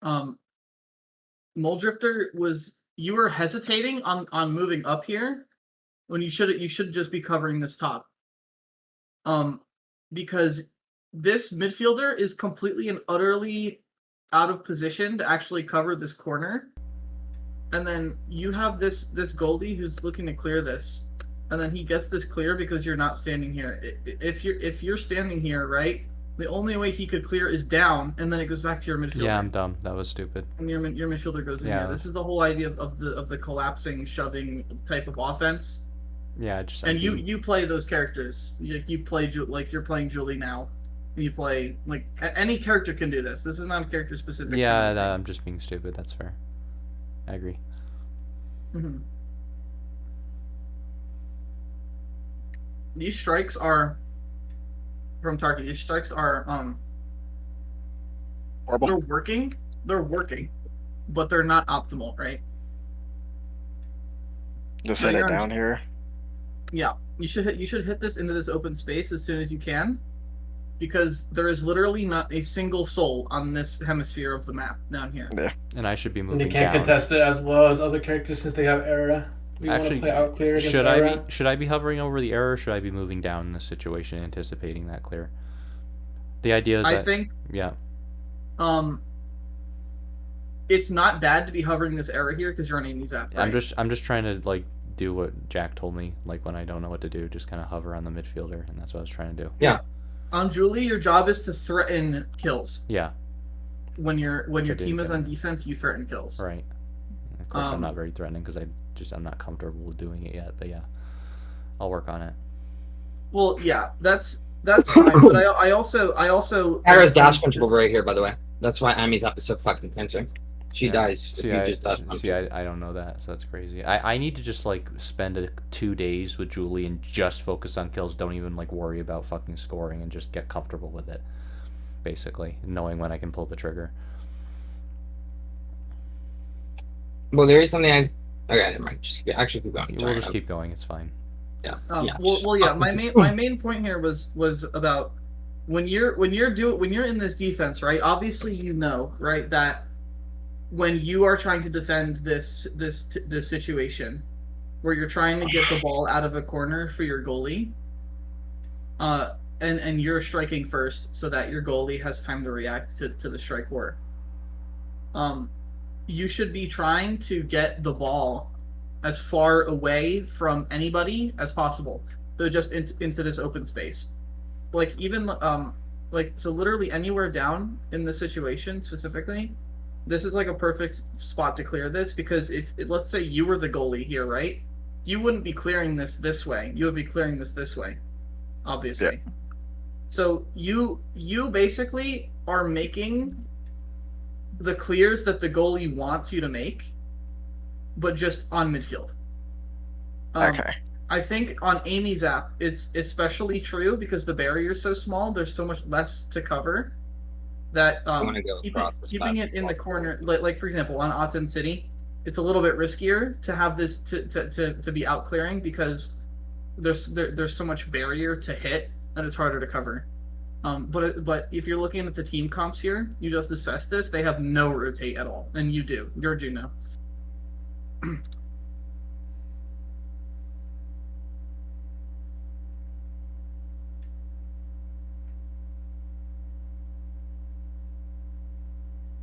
Um, Muldrifter you were hesitating on moving up here when you should just be covering this top. Um, because this midfielder is completely and utterly out of position to actually cover this corner. And then you have this goalie who's looking to clear this, and then he gets this clear because you're not standing here. If you're standing here, right, the only way he could clear is down, and then it goes back to your midfielder. Yeah, I'm dumb. That was stupid. And your midfielder goes in here. This is the whole idea of the collapsing, shoving type of offense. Yeah, just and you play those characters. You play like you're playing Julie now. You play like any character can do this. This is not a character specific. Yeah, I'm just being stupid. That's fair. I agree. Mm-hmm. These strikes are from Tarky. These strikes are horrible. They're working, but they're not optimal, right? Just hit it down here. Yeah, you should hit this into this open space as soon as you can, because there is literally not a single soul on this hemisphere of the map down here. Yeah. And I should be moving. And they can't contest it as well as other characters since they have era. We want to play out clear against era. Should I be hovering over the era, or should I be moving down in this situation, anticipating that clear? The idea is I think it's not bad to be hovering this era here because you're on Amy's app. Right? I'm just trying to like do what Jack told me, like when I don't know what to do, just kind of hover on the midfielder, and that's what I was trying to do. Yeah. On Julie, your job is to threaten kills. Yeah. When your team is on defense, you threaten kills. Right. Of course, I'm not very threatening because I'm not comfortable with doing it yet. But yeah, I'll work on it. Well, yeah, that's fine. But I also. Ara's dash punch will right here, by the way. That's why Amy's up is so fucking cancer. She dies if you just dash punch. See, I don't know that, so that's crazy. I need to just like spend 2 days with Julie and just focus on kills. Don't even like worry about fucking scoring and just get comfortable with it. Basically, knowing when I can pull the trigger. Well, there is something okay, never mind. Just keep going. We'll just keep going. It's fine. Yeah. Well, yeah. My main point here was about when you're in this defense, right? Obviously, you know, right, that when you are trying to defend this situation, where you're trying to get the ball out of a corner for your goalie, and you're striking first so that your goalie has time to react to the strike war. You should be trying to get the ball as far away from anybody as possible, so just into this open space. Like even so literally anywhere down in the situation specifically, this is like a perfect spot to clear this, because if let's say you were the goalie here, right? You wouldn't be clearing this way. You would be clearing this way, obviously. Yeah. So you basically are making the clears that the goalie wants you to make, but just on midfield. Okay. I think on Amy's app, it's especially true because the barrier is so small. There's so much less to cover that keeping it in the corner, like for example, on Aten City, it's a little bit riskier to have this to be out clearing because there's so much barrier to hit that it's harder to cover. But if you're looking at the team comps here, you just assess this. They have no rotate at all, and you do. You're Juno.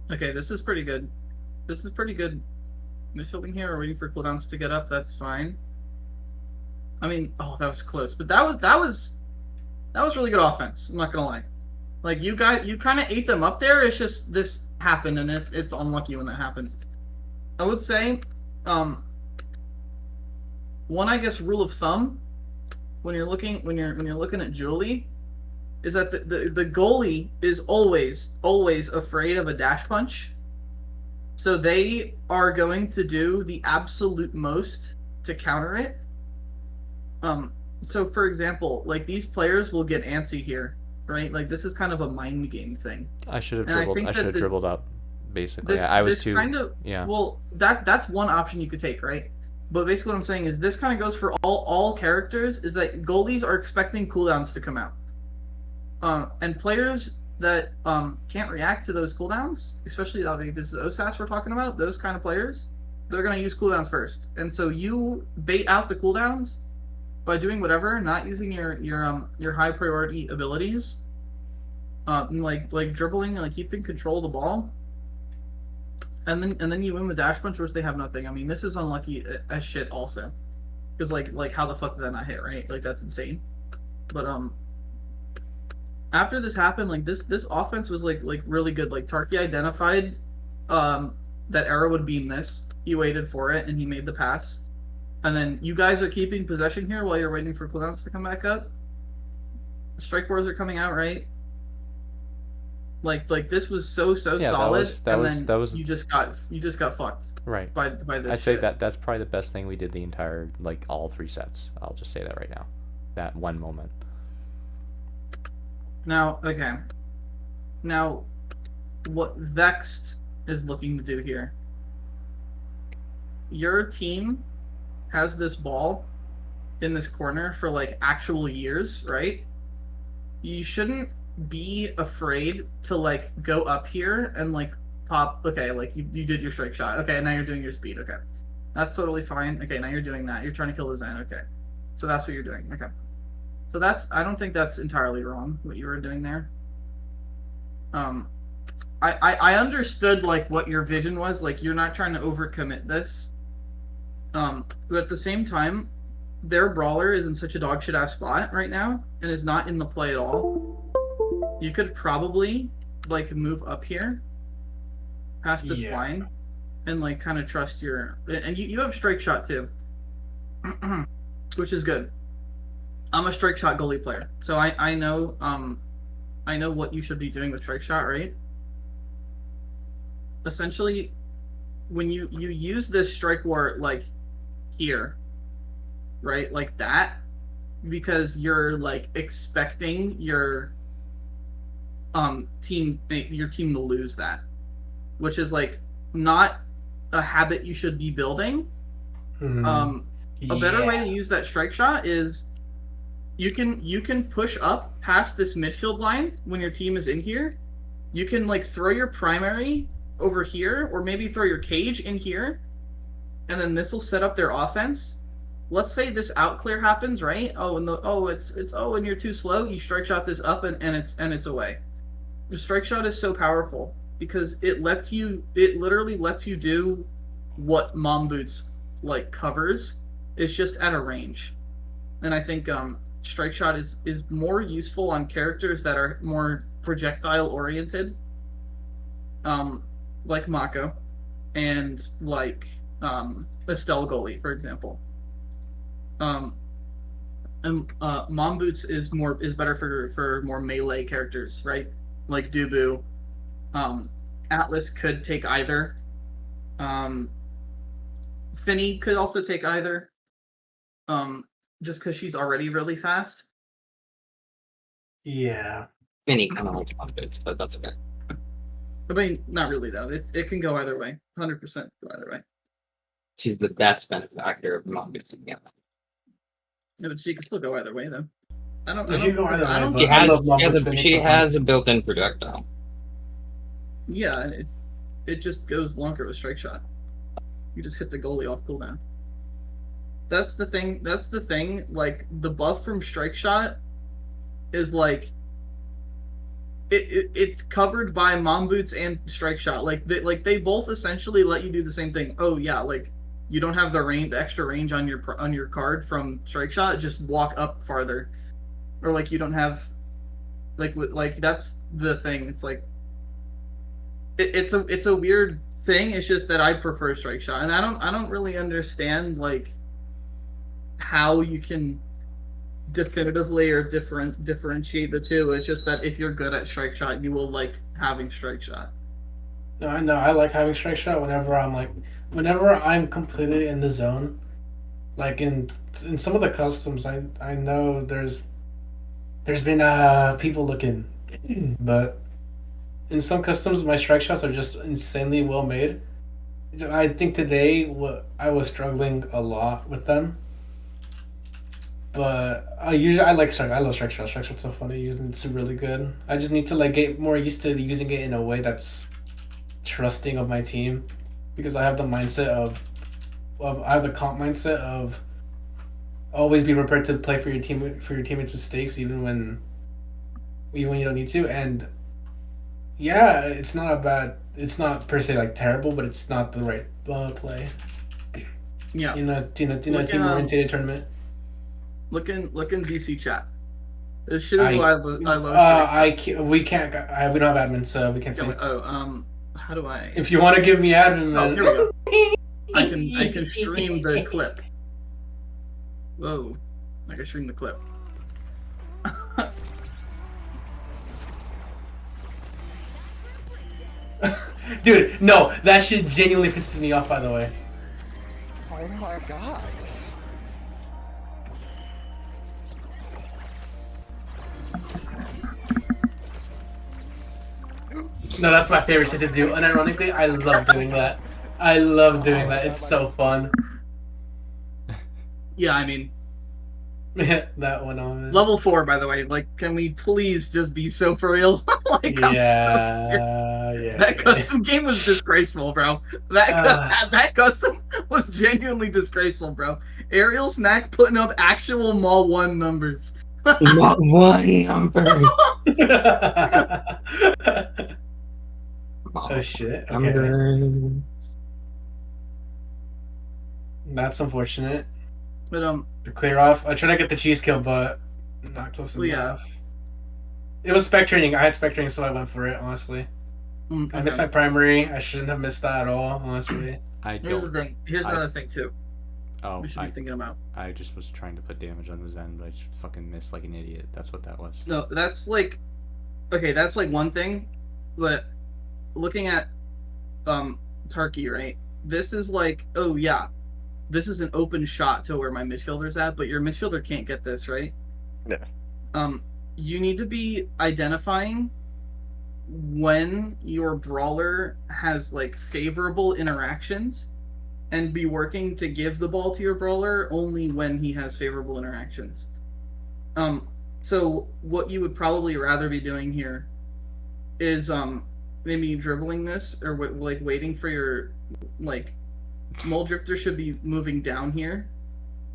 Okay, this is pretty good. This is pretty good midfielding here. We're waiting for cooldowns to get up. That's fine. I mean, oh, that was close, but that was really good offense. I'm not gonna lie. Like you kind of ate them up there. It's just this happened, and it's unlucky when that happens. I would say, one I guess rule of thumb when you're looking at Julie, is that the goalie is always afraid of a dash punch. So they are going to do the absolute most to counter it. So for example, like these players will get antsy here, right? Like this is kind of a mind game thing. I should have dribbled up, basically. I was too yeah. Well, that's one option you could take, right? But basically what I'm saying is this kind of goes for all characters, is that goalies are expecting cooldowns to come out. And players that can't react to those cooldowns, especially I think this is OSAS we're talking about, those kind of players, they're gonna use cooldowns first. And so you bait out the cooldowns by doing whatever, not using your high priority abilities, like dribbling, like keeping control of the ball. And then you win with dash punch, which they have nothing. I mean, this is unlucky as shit also. Because like how the fuck did that not hit, right? Like that's insane. But after this happened, like this offense was like really good. Like Tarky identified that Era would beam this. He waited for it and he made the pass. And then you guys are keeping possession here while you're waiting for cooldowns to come back up. Strike wars are coming out, right? Like this was so Yeah, solid, that and then was you just got fucked right. by this. I'd say shit. that's probably the best thing we did the entire, like, all 3 sets. I'll just say that right now. That one moment. Now, okay. Now, what Vexed is looking to do here? Your team has this ball in this corner for like actual years, right? You shouldn't be afraid to like go up here and like pop. Okay, like you did your strike shot. Okay, now you're doing your speed. Okay, that's totally fine. Okay, now you're doing that. You're trying to kill the Zen. Okay, so that's what you're doing. Okay, so that's, I don't think that's entirely wrong what you were doing there. I understood like what your vision was. Like you're not trying to overcommit this. But at the same time, their brawler is in such a dog shit ass spot right now and is not in the play at all. You could probably like move up here past this line and like kind of trust your, and you have strike shot too, which is good. I'm a strike shot goalie player, so I know what you should be doing with strike shot, right? Essentially, when you use this strike war like here, right, like that, because you're like expecting your team to lose that, which is like not a habit you should be building. A better way to use that strike shot is you can push up past this midfield line when your team is in here. You can like throw your primary over here, or maybe throw your cage in here, and then this will set up their offense. Let's say this out clear happens, right? And you're too slow. You strike shot this up, and it's away. The strike shot is so powerful because it literally lets you do what Mom Boots like covers. It's just at a range, and I think strike shot is more useful on characters that are more projectile oriented, like Mako, and like Estelle goalie, for example. And Mom Boots is better for more melee characters, right? Like Dubu. Atlas could take either. Finny could also take either. Just because she's already really fast. Yeah. Finny kind of likes Mom Boots, but that's okay. I mean, not really though. It can go either way. 100% go either way. She's the best benefactor of Mom Boots in the game. Yeah, but she can still go either way though. She has a built-in projectile. Yeah, it just goes longer with strike shot. You just hit the goalie off cooldown. That's the thing. Like the buff from strike shot is like it's covered by Mom Boots and strike shot. Like they both essentially let you do the same thing. Oh yeah, like you don't have the extra range on your card from strike shot. Just walk up farther, or like you don't have like that's the thing. It's like it's a weird thing. It's just that I prefer strike shot, and I don't really understand like how you can definitively or differentiate the two. It's just that if you're good at strike shot, you will like having strike shot. No, I know. I like having strike shot whenever I'm completely in the zone. Like in some of the customs, I know there's been people looking, but in some customs, my strike shots are just insanely well made. I think today I was struggling a lot with them. But I like Strike. I love Strike Shot. Strike Shot's so funny. Using it's really good. I just need to like get more used to using it in a way that's trusting of my team, because I have the mindset of I have the comp mindset of always be prepared to play for your teammates' mistakes, even when you don't need to. And yeah, it's not a bad. It's not per se like terrible, but it's not the right play. Yeah. In a team-oriented tournament. Look in VC chat. This shit is I why I love. We don't have admin, so we can't see. How do I? If you want to give me admin, Oh, then... here we go. I can stream the clip. Whoa, I can stream the clip. Dude, no, that shit genuinely pisses me off. By the way. Oh my god. No, that's my favorite shit to do. And ironically, I love doing that. I love doing that. It's so fun. Yeah, I mean, that went on. level 4, by the way. Like, can we please just be so for real? Like, Yeah. that custom game was disgraceful, bro. That custom was genuinely disgraceful, bro. Aerial Snack putting up actual Mall 1 numbers. Not one number. Oh shit. Okay. Numbers. That's unfortunate. But To clear off. I tried to get the cheese kill, but not close Well, yeah. enough. It was spec training. I had spec training, so I went for it, honestly. I missed my primary. I shouldn't have missed that at all, honestly. Here's the thing. Here's another thing too. Oh, We should be thinking about. I just was trying to put damage on the Zen, but I just fucking missed like an idiot. That's what that was. No, that's like, okay, that's like one thing, but looking at, Turkey, right? This is like, oh yeah, this is an open shot to where my midfielder's at, but your midfielder can't get this, right? Yeah. You need to be identifying when your brawler has like favorable interactions, and be working to give the ball to your brawler only when he has favorable interactions. So what you would probably rather be doing here is maybe dribbling this, or like waiting for your, like, Mole Drifter should be moving down here,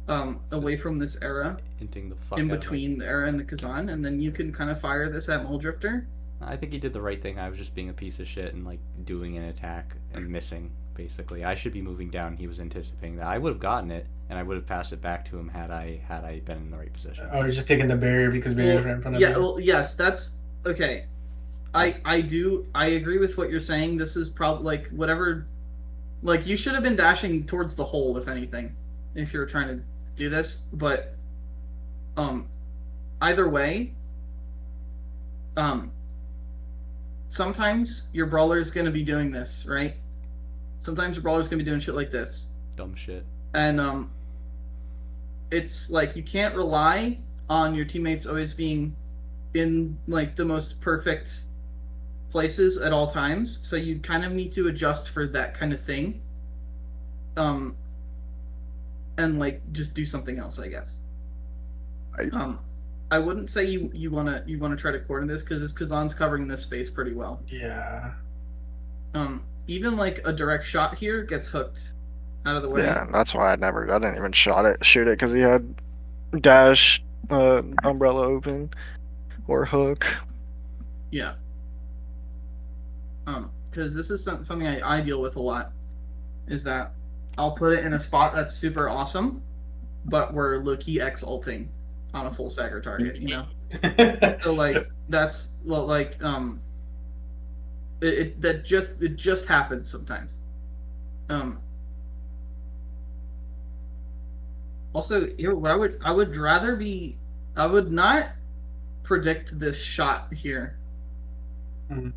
away from this era, Hinting the fuck in out of between the era and the Kazan, and then you can kind of fire this at Mole Drifter. I think he did the right thing. I was just being a piece of shit and like doing an attack and missing. Basically, I should be moving down. He was anticipating that. I would have gotten it, and I would have passed it back to him had I been in the right position. Oh, you're just taking the barrier because barrier's right in front of Yeah, you. well, yes, that's okay. I agree with what you're saying. This is probably like whatever, like you should have been dashing towards the hole, if anything, if you're trying to do this. But either way, sometimes your brawler is going to be doing this, right? Sometimes your brawler's going to be doing shit like this. Dumb shit. And it's like you can't rely on your teammates always being in like the most perfect places at all times. So you kind of need to adjust for that kind of thing. And like just do something else, I guess. I wouldn't say you wanna try to corner this because Kazan's covering this space pretty well. Yeah. Even like a direct shot here gets hooked out of the way. Yeah, that's why I didn't even shoot it because he had dash, umbrella open, or hook. Yeah. Because this is something I deal with a lot, is that I'll put it in a spot that's super awesome, but we're low-key X-ulting on a full stagger target, you know? So like that's like it just happens sometimes. Also, here what I would rather be, I would not predict this shot here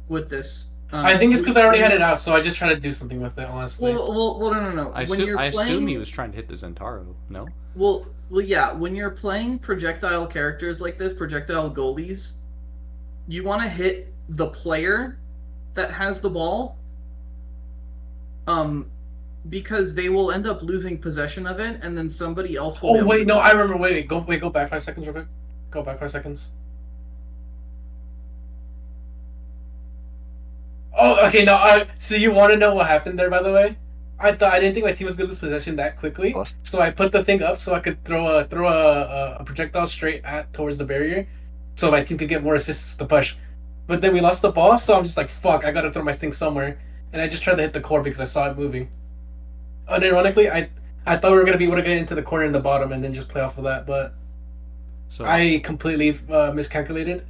with this. I think it's because I already had it out, so I just try to do something with it, honestly. Well, no. I assume he was trying to hit the Zentaro, no? Well, yeah. When you're playing projectile characters like this, projectile goalies, you want to hit the player that has the ball, because they will end up losing possession of it, and then somebody else will. Oh be able wait, to- no, I remember. Wait, go back 5 seconds, real quick. Go back 5 seconds. Oh, okay. No, so you want to know what happened there? By the way, I didn't think my team was gonna lose possession that quickly. Lost. So I put the thing up so I could throw a projectile straight towards the barrier, so my team could get more assists with the push. But then we lost the ball, so I'm just like, fuck, I gotta throw my thing somewhere, and I just tried to hit the core because I saw it moving. And ironically, I thought we were gonna be able to get into the corner in the bottom and then just play off of that, but So I completely miscalculated,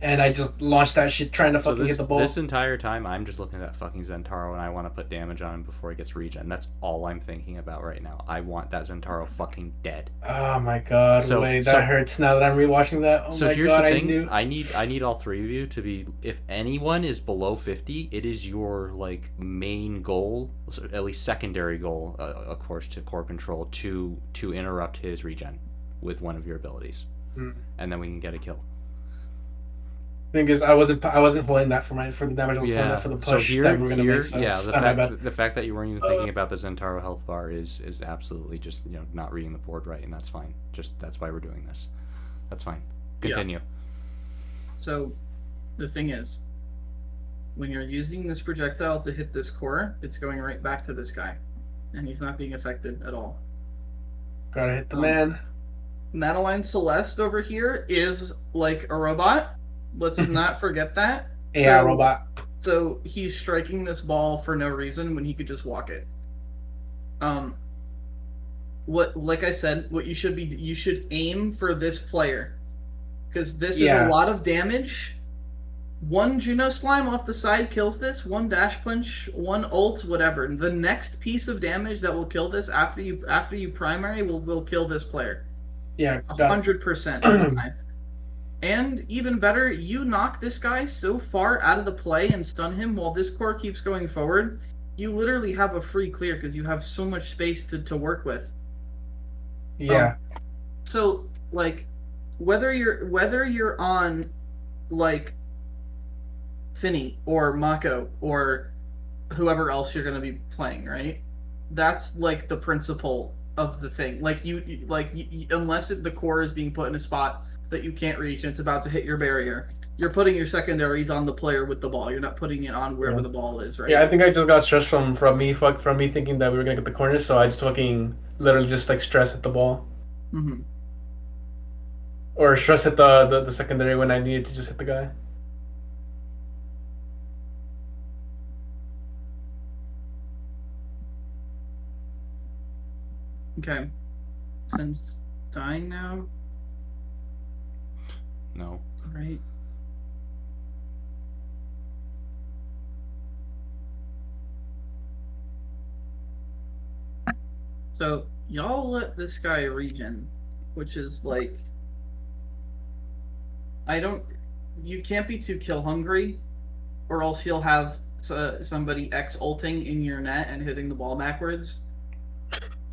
and I just launched that shit trying to fucking this, hit the ball. this entire time, I'm just looking at that fucking Zentaro, and I want to put damage on him before he gets regen. That's all I'm thinking about right now. I want that Zentaro fucking dead. Oh my god, So- wait, so- that hurts now that I'm rewatching that. Oh So my here's god, the I thing. knew. I need all three of you to be. If anyone is below 50, it is your like main goal, at least secondary goal, of course, to core control to interrupt his regen with one of your abilities, and then we can get a kill. Thing is, I wasn't holding that for the damage. I was holding that for the push So here, that we were gonna make. So yeah, it's not my bad. the fact that you weren't even thinking about the Zentaro health bar is absolutely just not reading the board right, and that's fine. Just that's why we're doing this. That's fine. Continue. So, the thing is, when you're using this projectile to hit this core, it's going right back to this guy, and he's not being affected at all. Gotta hit the man. Madeline Celeste over here is like a robot. Let's not forget that. AI So- robot. So he's striking this ball for no reason when he could just walk it. Like I said, what you should aim for this player, because this is a lot of damage. One Juno slime off the side kills this. One dash punch, one ult, whatever. The next piece of damage that will kill this after you primary will kill this player. Yeah, got it. 100% of the time. And even better, you knock this guy so far out of the play and stun him while this core keeps going forward, you literally have a free clear because you have so much space to work with. Yeah. So, like, whether you're on, like, Finny or Mako or whoever else you're going to be playing, right? That's, like, the principle of the thing. Like, unless the core is being put in a spot that you can't reach and it's about to hit your barrier, you're putting your secondaries on the player with the ball. You're not putting it on wherever the ball is, right? Yeah, I think I just got stressed from me thinking that we were gonna get the corners, so I just fucking literally just like stress hit the ball. Mm-hmm. Or stress hit the secondary when I needed to just hit the guy. Okay. Since dying now, No. right? So y'all let this guy regen, which is like, you can't be too kill hungry, or else you'll have somebody ulting in your net and hitting the ball backwards.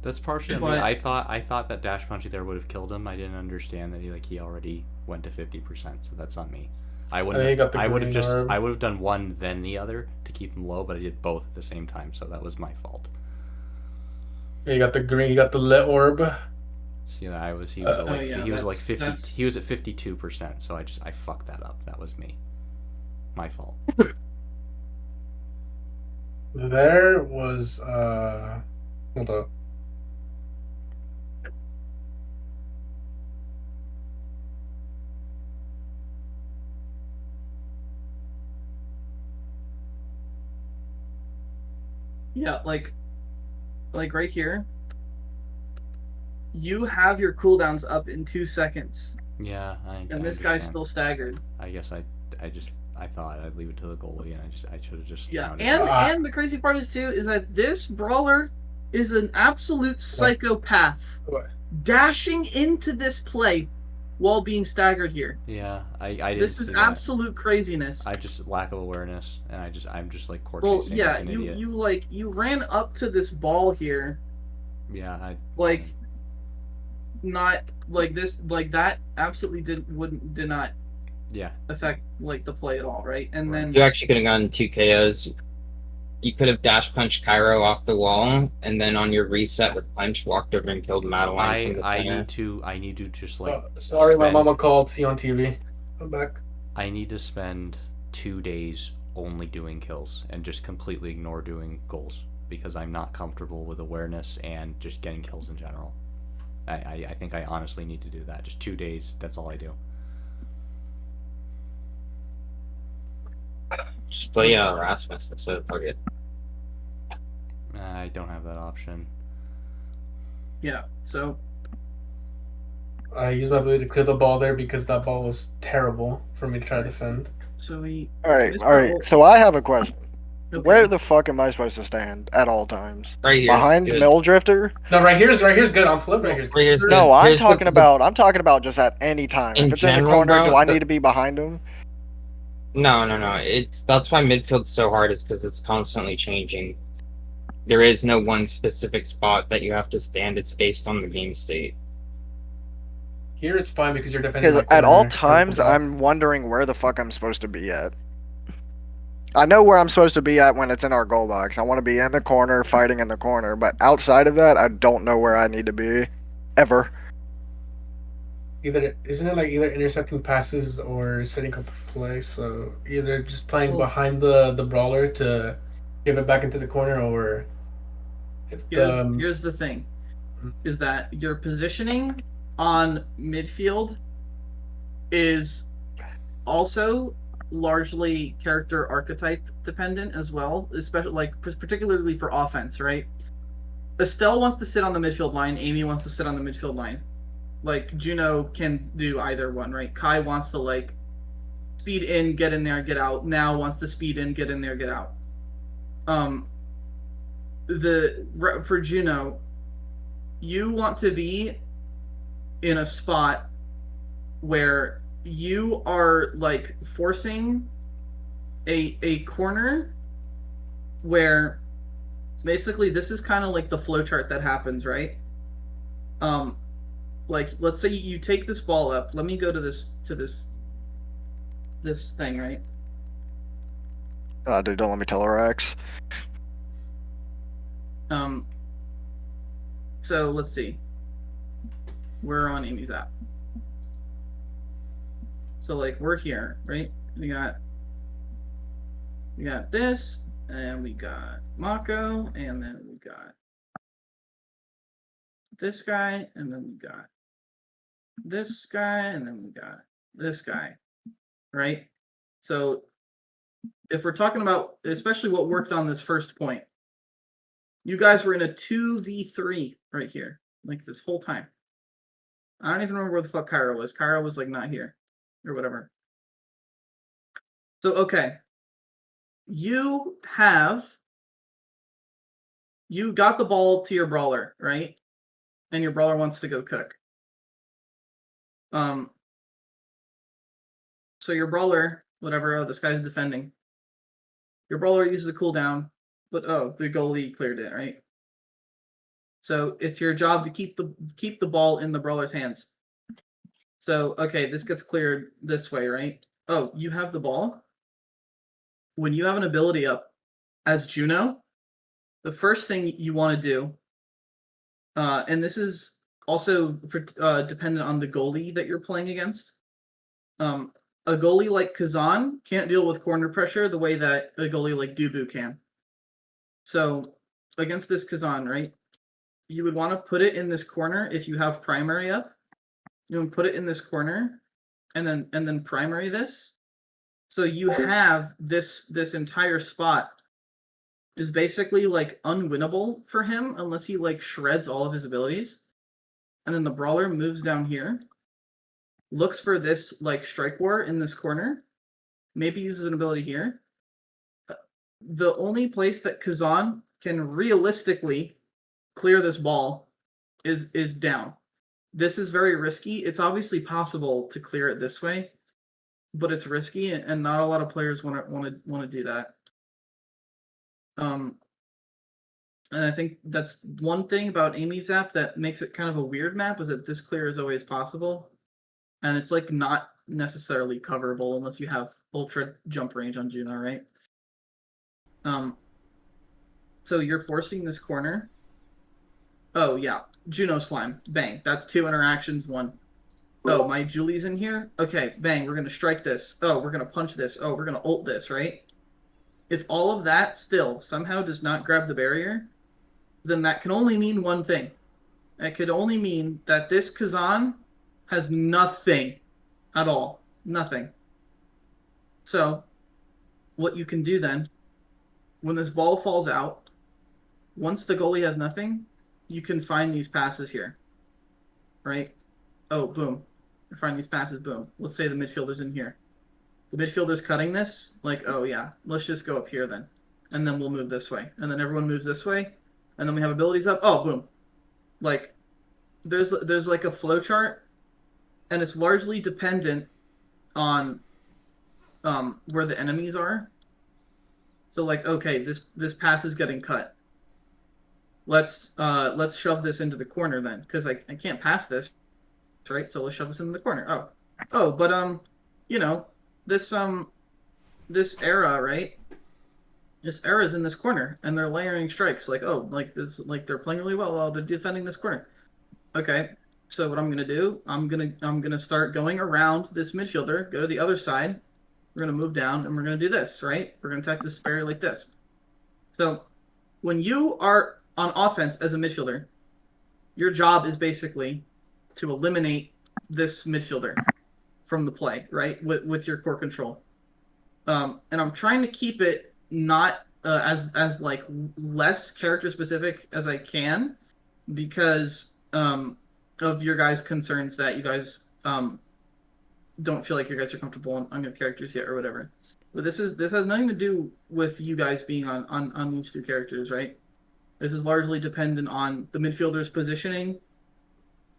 That's partially on me. But- I thought that dash punchy there would have killed him. I didn't understand that he already went to 50%, so that's on me. I think he wouldn't. got the I would have green just. orb. I would have done one then the other to keep him low, but I did both at the same time, so that was my fault. Yeah, you got the green, you got the lit orb. So, He was at like yeah, he was like that's- 50. that's- He was at 52%, so I fucked that up. That was me. My fault. There was hold on. Yeah, like right here. You have your cooldowns up in 2 seconds, Yeah, and this guy's still staggered. I guess I thought I'd leave it to the goalie, and I should have just. Yeah, rounded and it. and the crazy part is too is that this brawler is an absolute psychopath, What? dashing into this play while being staggered here. Yeah, I didn't. This is see that. absolute craziness. I just lack of awareness, and I'm just like court Well, chasing yeah, like an idiot. you ran up to this ball here, Yeah, like not like this, like that absolutely did not yeah. affect like the play at all, right? And Right. then You actually could have gotten 2 KOs. You could have dash punched Cairo off the wall, and then on your reset with punch, walked over and killed Madeline from the center. I need to just like Sorry, my spend- mama called. See you on TV. I'm back. I need to spend 2 days only doing kills and just completely ignore doing goals because I'm not comfortable with awareness and just getting kills in general. I think I honestly need to do that. Just 2 days, that's all I do. Just play Rasmus instead of Target. I don't have that option. Yeah. So I used my ability to clear the ball there because that ball was terrible for me to try to defend. so we. All right, this all right. level- So I have a question. okay. Where the fuck am I supposed to stand at all times? Right here. Behind good. Mill Drifter? No, right here's good. On flip, right here's Right here's No, good. I'm Here's talking the- about. I'm talking about just at any time. In If it's in the general, corner, bro, do I the- need to be behind him? No. That's why midfield's so hard, is because it's constantly changing. There is no one specific spot that you have to stand. It's based on the game state. Here it's fine because you're defending. Because my at all corner. times, I'm wondering where the fuck I'm supposed to be at. I know where I'm supposed to be at when it's in our goal box. I want to be in the corner, fighting in the corner. But outside of that, I don't know where I need to be, ever. Isn't it like either intercepting passes or setting up a play? So either just playing Well- behind the brawler to give it back into the corner, or if Here's the thing, is that your positioning on midfield is also largely character archetype dependent as well, especially like particularly for offense, right? Estelle wants to sit on the midfield line, Amy wants to sit on the midfield line. Like Juno can do either one, right? Kai wants to like speed in, get in there, get out. Now wants to speed in, get in there, get out. For Juno, you want to be in a spot where you are like forcing a corner where basically this is kind of like the flowchart that happens, right? Like let's say you take this ball up. Let me go to this thing, right? Dude, don't let me Telerex. So let's see. We're on Amy's app. So like we're here, right? We got this, and we got Mako, and then we got this guy, and then we got this guy, and then we got this guy, right? So if we're talking about especially what worked on this first point, you guys were in a 2v3 right here, like this whole time. I don't even remember where the fuck Kyra was. Kyra was like not here or whatever. So, okay. You got the ball to your brawler, right? And your brawler wants to go cook. So your brawler, whatever, this guy's defending. Your brawler uses a cooldown, but the goalie cleared it, right? So it's your job to keep the ball in the brawler's hands. So okay, this gets cleared this way, right? Oh, you have the ball. When you have an ability up as Juno, the first thing you want to do, and this is also dependent on the goalie that you're playing against. A goalie like Kazan can't deal with corner pressure the way that a goalie like Dubu can. So against this Kazan, right? You would want to put it in this corner if you have primary up. You would put it in this corner, and then primary this. So you have this entire spot is basically like unwinnable for him unless he like shreds all of his abilities. And then the brawler moves down here, looks for this like strike war in this corner, maybe uses an ability here. The only place that Kazan can realistically clear this ball is down. This is very risky. It's obviously possible to clear it this way, but it's risky, and not a lot of players want to do that. And I think that's one thing about Amy's app that makes it kind of a weird map, is that this clear is always possible, and it's like not necessarily coverable unless you have ultra jump range on Juno, right? So you're forcing this corner. Oh yeah, Juno slime. Bang. That's 2 interactions. 1. Oh, my Julie's in here. Okay, bang. We're gonna strike this. Oh, we're gonna punch this. Oh, we're gonna ult this. Right. If all of that still somehow does not grab the barrier, then that can only mean one thing. It could only mean that this Kazan has nothing at all. Nothing. So, what you can do then, when this ball falls out, once the goalie has nothing, you can find these passes here. Right? Oh, boom. You find these passes, boom. Let's say the midfielder's in here. The midfielder's cutting this, like, oh yeah, let's just go up here then. And then we'll move this way. And then everyone moves this way. And then we have abilities up. Oh, boom. Like, there's like a flow chart, and it's largely dependent on where the enemies are. So like, okay, this pass is getting cut. Let's shove this into the corner then, because I can't pass this, right? So let's shove this into the corner. Oh, but you know, this era, right? This era's in this corner, and they're layering strikes. Like, oh, like this, like they're playing really well. Oh, they're defending this corner. Okay, so what I'm gonna do? I'm gonna start going around this midfielder. Go to the other side. We're gonna move down, and we're gonna do this. Right? We're gonna attack this barrier like this. So, when you are on offense as a midfielder, your job is basically to eliminate this midfielder from the play, right? With your core control. And I'm trying to keep it not as like less character specific as I can, because of your guys' concerns that you guys don't feel like you guys are comfortable on your characters yet or whatever. But this has nothing to do with you guys being on these 2 characters, right? This is largely dependent on the midfielder's positioning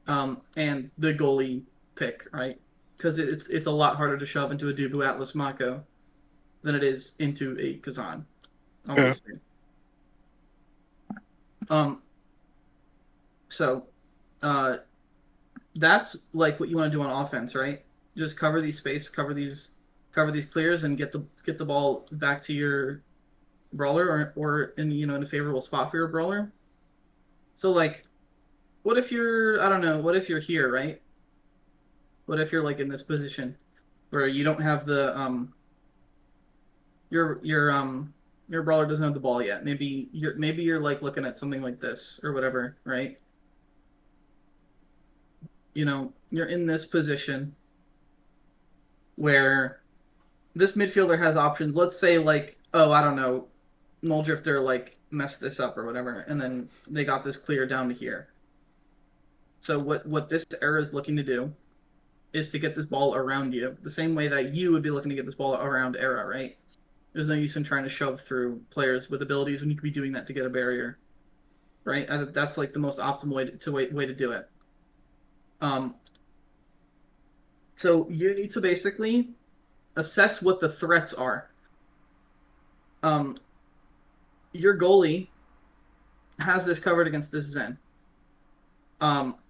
and the goalie pick, right? Because it's a lot harder to shove into a Dubu Atlas Mako than it is into a Kazan, obviously. So that's like what you want to do on offense, right? Just cover these space, cover these clears, and get the ball back to your brawler or in a favorable spot for your brawler. So like, what if you're here, right? What if you're like in this position where you don't have the your brawler doesn't have the ball yet. Maybe you're like looking at something like this or whatever, right? You know, you're in this position where this midfielder has options. Let's say like, oh, I don't know, Moldrifter like messed this up or whatever, and then they got this clear down to here. So what this era is looking to do is to get this ball around you, the same way that you would be looking to get this ball around era, right? There's no use in trying to shove through players with abilities when you could be doing that to get a barrier, right? That's like the most optimal way to do it. So you need to basically assess what the threats are. Your goalie has this covered against this Zen.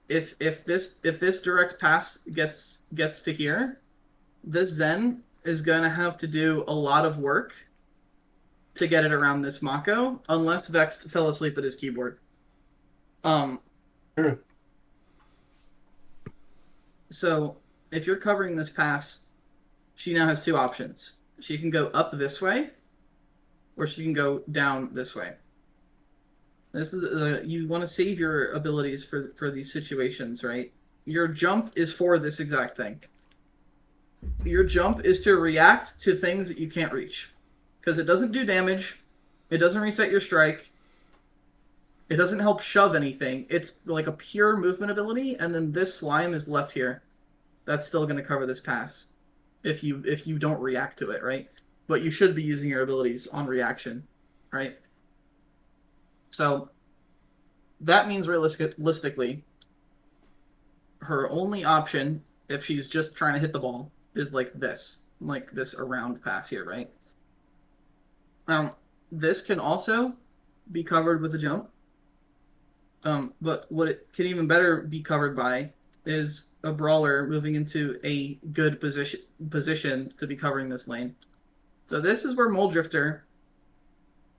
If this direct pass gets to here, this Zen is gonna have to do a lot of work to get it around this Mako, unless Vexed fell asleep at his keyboard. True. So if you're covering this pass, she now has 2 options. She can go up this way, or she can go down this way. This is you want to save your abilities for these situations, right? Your jump is for this exact thing. Your jump is to react to things that you can't reach, because it doesn't do damage, it doesn't reset your strike, it doesn't help shove anything. It's like a pure movement ability, and then this slime is left here. That's still going to cover this pass if you don't react to it, right? But you should be using your abilities on reaction, right? So that means realistically, her only option, if she's just trying to hit the ball, is like this around pass here, right? This can also be covered with a jump. But what it can even better be covered by is a brawler moving into a good position to be covering this lane. So this is where Moldrifter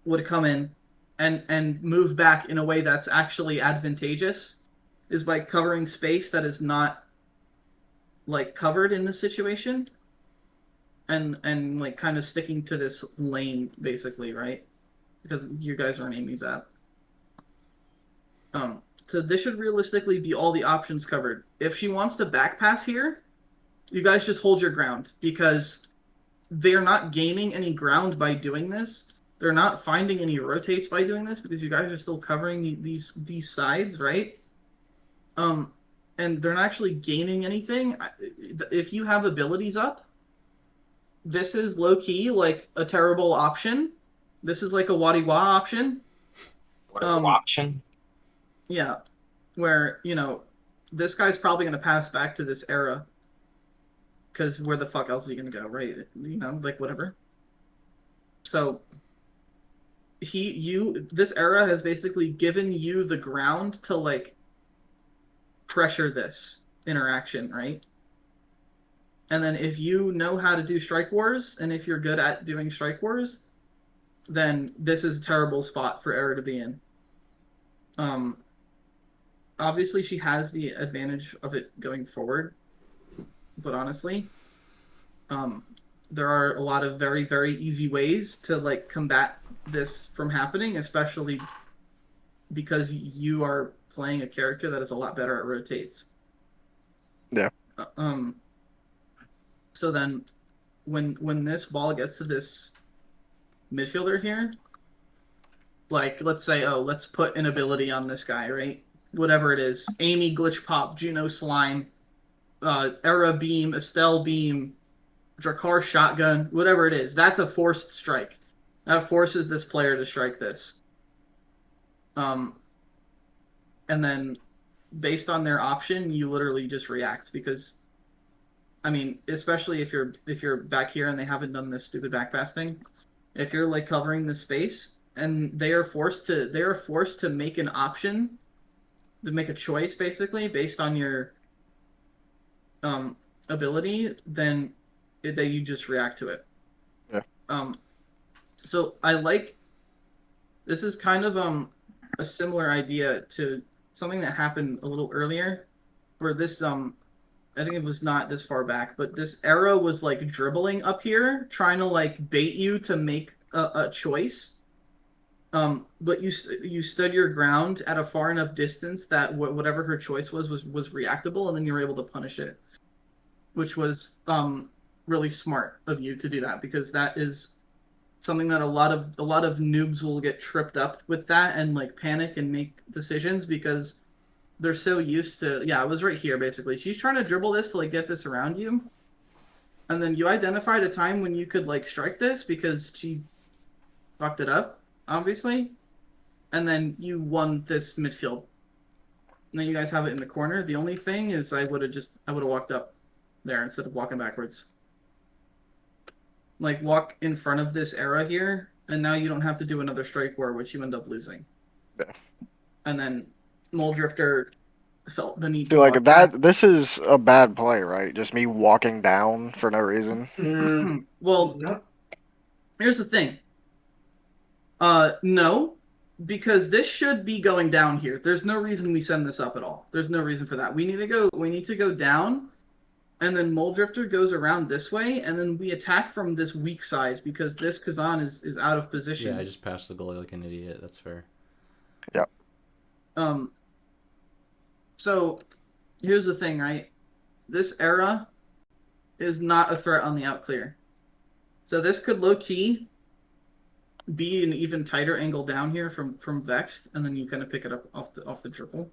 would come in and move back in a way that's actually advantageous is by covering space that is not like covered in this situation, and like kind of sticking to this lane basically, right? Because you guys are in Amy's app. So this should realistically be all the options covered. If she wants to back pass here, you guys just hold your ground, because they're not gaining any ground by doing this. They're not finding any rotates by doing this, because you guys are still covering these sides, right? And they're not actually gaining anything. If you have abilities up, this is low key like a terrible option. This is like a Wadiwa option. What option? Yeah, where, you know, this guy's probably going to pass back to this era. Because where the fuck else is he going to go, right? You know, like, whatever. So, this era has basically given you the ground to, like, pressure this interaction, right? And then if you know how to do Strike Wars, and if you're good at doing Strike Wars, then this is a terrible spot for Era to be in. Obviously she has the advantage of it going forward, but honestly, there are a lot of very, very easy ways to like combat this from happening, especially because you are playing a character that is a lot better at rotates. Yeah. So then, when this ball gets to this midfielder here, like, let's say, oh, let's put an ability on this guy, right? Whatever it is. Amy Glitch Pop, Juno Slime, Era Beam, Estelle Beam, Drakkar Shotgun, whatever it is. That's a forced strike. That forces this player to strike this. And then, based on their option, you literally just react, because, I mean, especially if you're back here and they haven't done this stupid backpass thing, if you're like covering the space and they are forced to make an option, to make a choice basically based on your ability, then you just react to it. Yeah. So I like, this is kind of a similar idea to something that happened a little earlier, where this I think it was not this far back, but this Era was like dribbling up here, trying to like bait you to make a choice. But you stood your ground at a far enough distance that whatever her choice was reactable, and then you were able to punish it, which was really smart of you to do that, because that is something that a lot of noobs will get tripped up with that and like panic and make decisions, because they're so used to, yeah, it was right here basically. She's trying to dribble this to like get this around you, and then you identified a time when you could like strike this because she fucked it up, obviously, and then you won this midfield. And then you guys have it in the corner. The only thing is I would have walked up there instead of walking backwards. Like, walk in front of this Era here, and now you don't have to do another Strike War, which you end up losing. Yeah. And then Mole Drifter felt the need See, to like walk that. back. This is a bad play, right? Just me walking down for no reason. Well, No. here's the thing. No, because this should be going down here. There's no reason we send this up at all. There's no reason for that. We need to go down, and then Mole Drifter goes around this way, and then we attack from this weak side, because this Kazan is out of position. Yeah, I just passed the goalie like an idiot. That's fair. So here's the thing, right? This Era is not a threat on the out clear. So this could low key be an even tighter angle down here from Vexed, and then you kind of pick it up off the triple.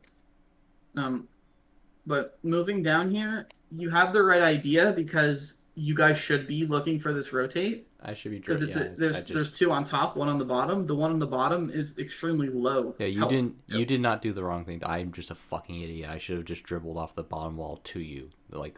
But moving down here, you have the right idea, because you guys should be looking for this rotate. I should be Because there's two on top, one on the bottom. The one on the bottom is extremely low. Yeah, you health. you did not do the wrong thing. I'm just a fucking idiot. I should have just dribbled off the bottom wall to you. Like,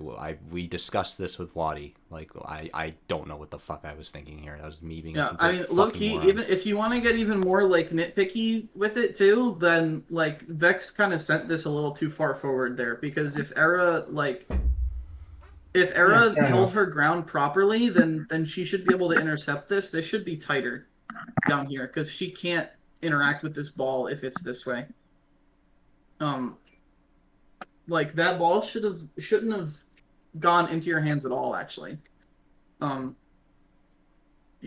we discussed this with Wadi. Like, I don't know what the fuck I was thinking here. That was me being a I mean, complete low fucking key, moron. even if you want to get even more like nitpicky with it too, then like Vex kind of sent this a little too far forward there, because if Era fair held enough. her ground properly, then she should be able to intercept this. This should be tighter down here, because she can't interact with this ball if it's this way. Like that ball shouldn't have gone into your hands at all. Actually, you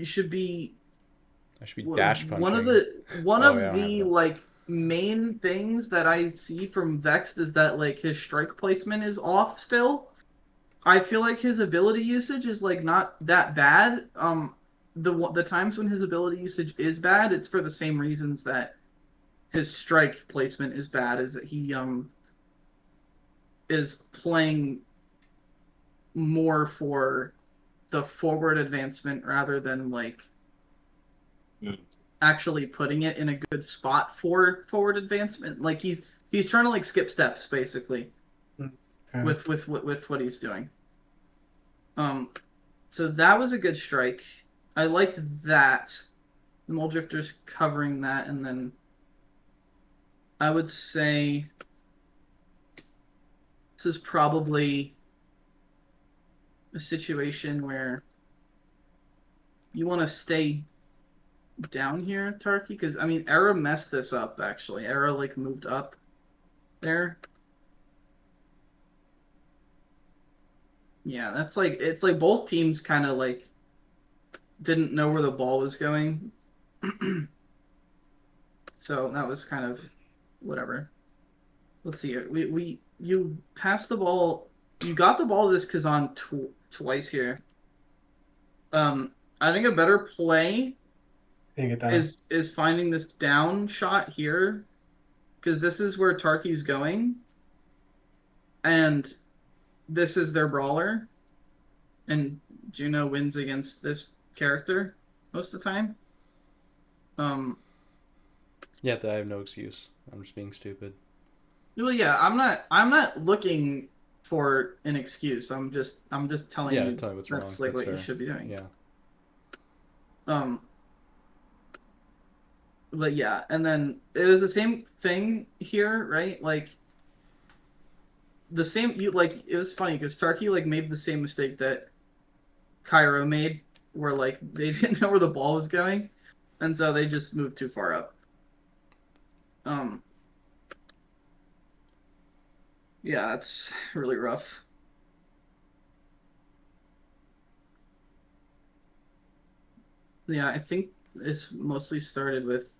should be. I should be dash punching. One of Oh, yeah, I the have that. like main things that I see from Vexed is that like his strike placement is off still. I feel like his ability usage is like not that bad. The times when his ability usage is bad, it's for the same reasons that his strike placement is bad. Is that he is playing more for the forward advancement rather than like actually putting it in a good spot for forward advancement. Like he's trying to like skip steps basically with what he's doing. So that was a good strike. I liked that. The Mole Drifter's covering that, and then I would say this is probably a situation where you want to stay down here, Tarky, because I mean, Era messed this up actually. Era like moved up there. Yeah, that's like it's like both teams kind of like didn't know where the ball was going. So that was kind of whatever. Let's see here. You passed the ball. You got the ball to this Kazan twice here. I think a better play is finding this down shot here, because this is where Tarky's going, and this is their brawler, and Juno wins against this character most of the time. Yeah, I have no excuse. I'm just being stupid. Well, yeah, I'm not looking for an excuse. I'm just telling you tell me what's that's wrong. like what fair. you should be doing. Yeah. But yeah, and then it was the same thing here, right? Like the same it was funny because Tarky like made the same mistake that Cairo made, where like they didn't know where the ball was going, and so they just moved too far up. Yeah, that's really rough. Yeah, I think this mostly started with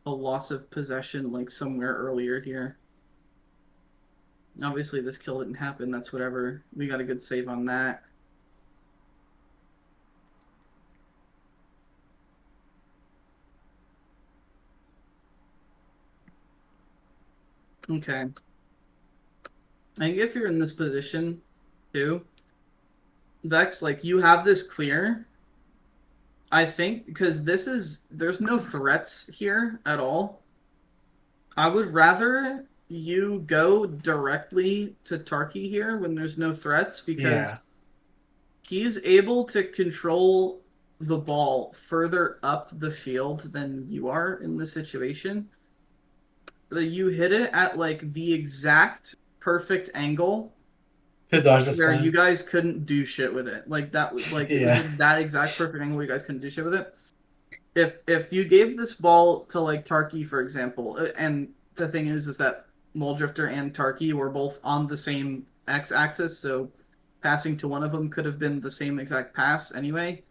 a loss of possession like somewhere earlier here. Obviously this kill didn't happen, that's whatever. We got a good save on that. Okay. I think if you're in this position too, Vex, like you have this clear. I think because there's no threats here at all. I would rather you go directly to Tarky here when there's no threats, because he's able to control the ball further up the field than you are in this situation. You hit it at like the exact perfect angle where you guys couldn't do shit with it. Like that was like it was at that exact perfect angle where you guys couldn't do shit with it. If you gave this ball to like Tarky, for example, and the thing is that Mole Drifter and Tarky were both on the same x-axis, so passing to one of them could have been the same exact pass anyway.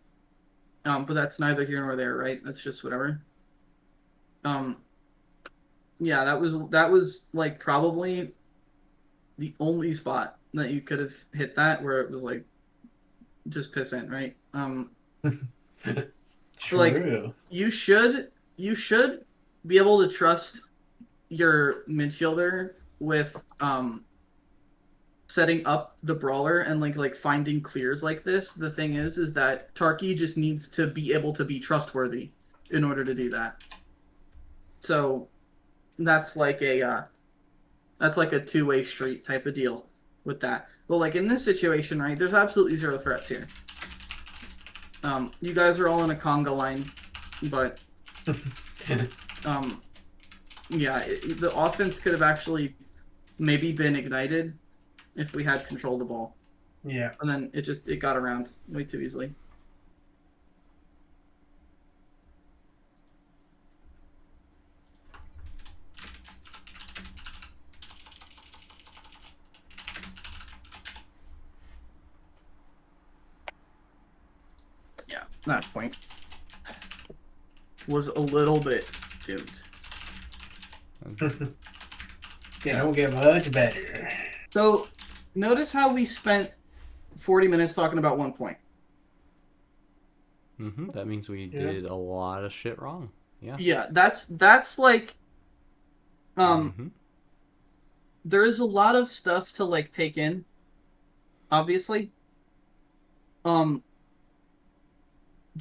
But that's neither here nor there, right? That's just whatever. Yeah, that was like probably the only spot that you could have hit that where it was like just pissant, right? True. Like you should be able to trust your midfielder with setting up the brawler and like finding clears like this. The thing is that Tarky just needs to be able to be trustworthy in order to do that. So that's like a two-way street type of deal with that. But like in this situation, right, there's absolutely zero threats here. You guys are all in a conga line, but yeah, the offense could have actually maybe been ignited if we had control of the ball. Yeah. And then it got around way too easily. Match point was a little bit doomed. Yeah, don't get much better. So, notice how we spent 40 minutes talking about 1 point. That means we Yeah. did a lot of shit wrong. Yeah. Yeah, that's like there is a lot of stuff to like take in, obviously.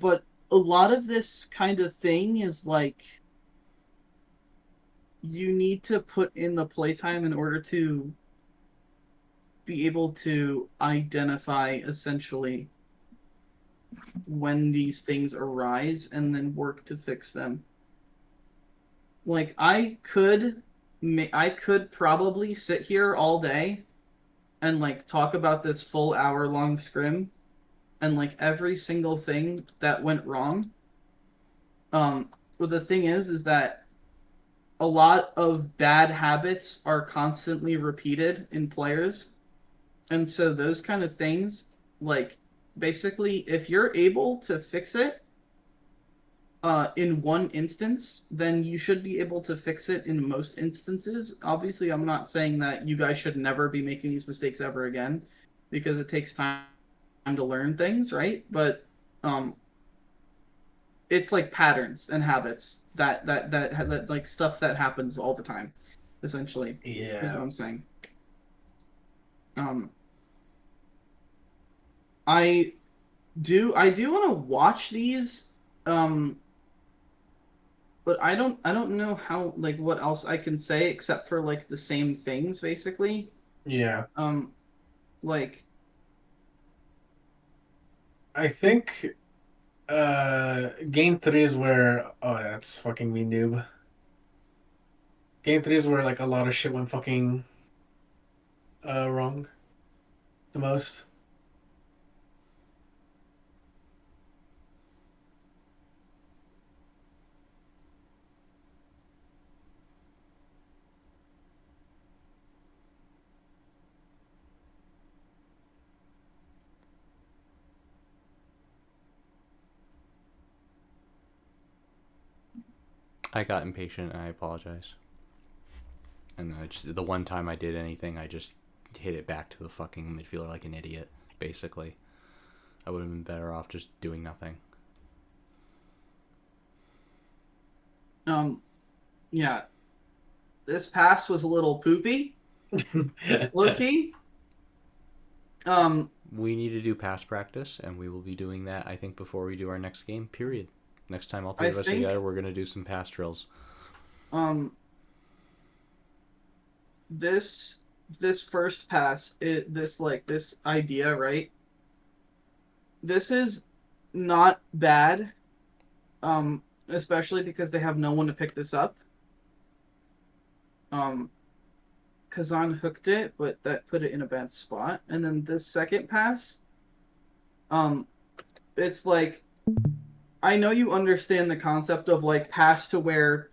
But a lot of this kind of thing is like you need to put in the playtime in order to be able to identify essentially when these things arise and then work to fix them. Like I could probably sit here all day and like talk about this full hour-long scrim and like every single thing that went wrong. But the thing is that a lot of bad habits are constantly repeated in players. And so those kind of things, like basically if you're able to fix it in one instance, then you should be able to fix it in most instances. Obviously, I'm not saying that you guys should never be making these mistakes ever again, because it takes time to learn things, right? But it's like patterns and habits that like stuff that happens all the time, essentially. Is what I'm saying. I do want to watch these, but I don't know how, like, what else I can say except for like the same things, basically. Yeah. Like, I think game 3 is where that's fucking me, noob. Game 3 is where like a lot of shit went fucking wrong the most. I got impatient and I apologize. And the one time I did anything, I just hit it back to the fucking midfielder like an idiot, basically. I would have been better off just doing nothing. Yeah. This pass was a little poopy, low key. We need to do pass practice, and we will be doing that, I think, before we do our next game, period. Next time all three of us together, we're going to do some pass drills. This first pass, this idea, right? This is not bad, especially because they have no one to pick this up. Kazan hooked it, but that put it in a bad spot. And then this second pass, it's like, I know you understand the concept of like pass to where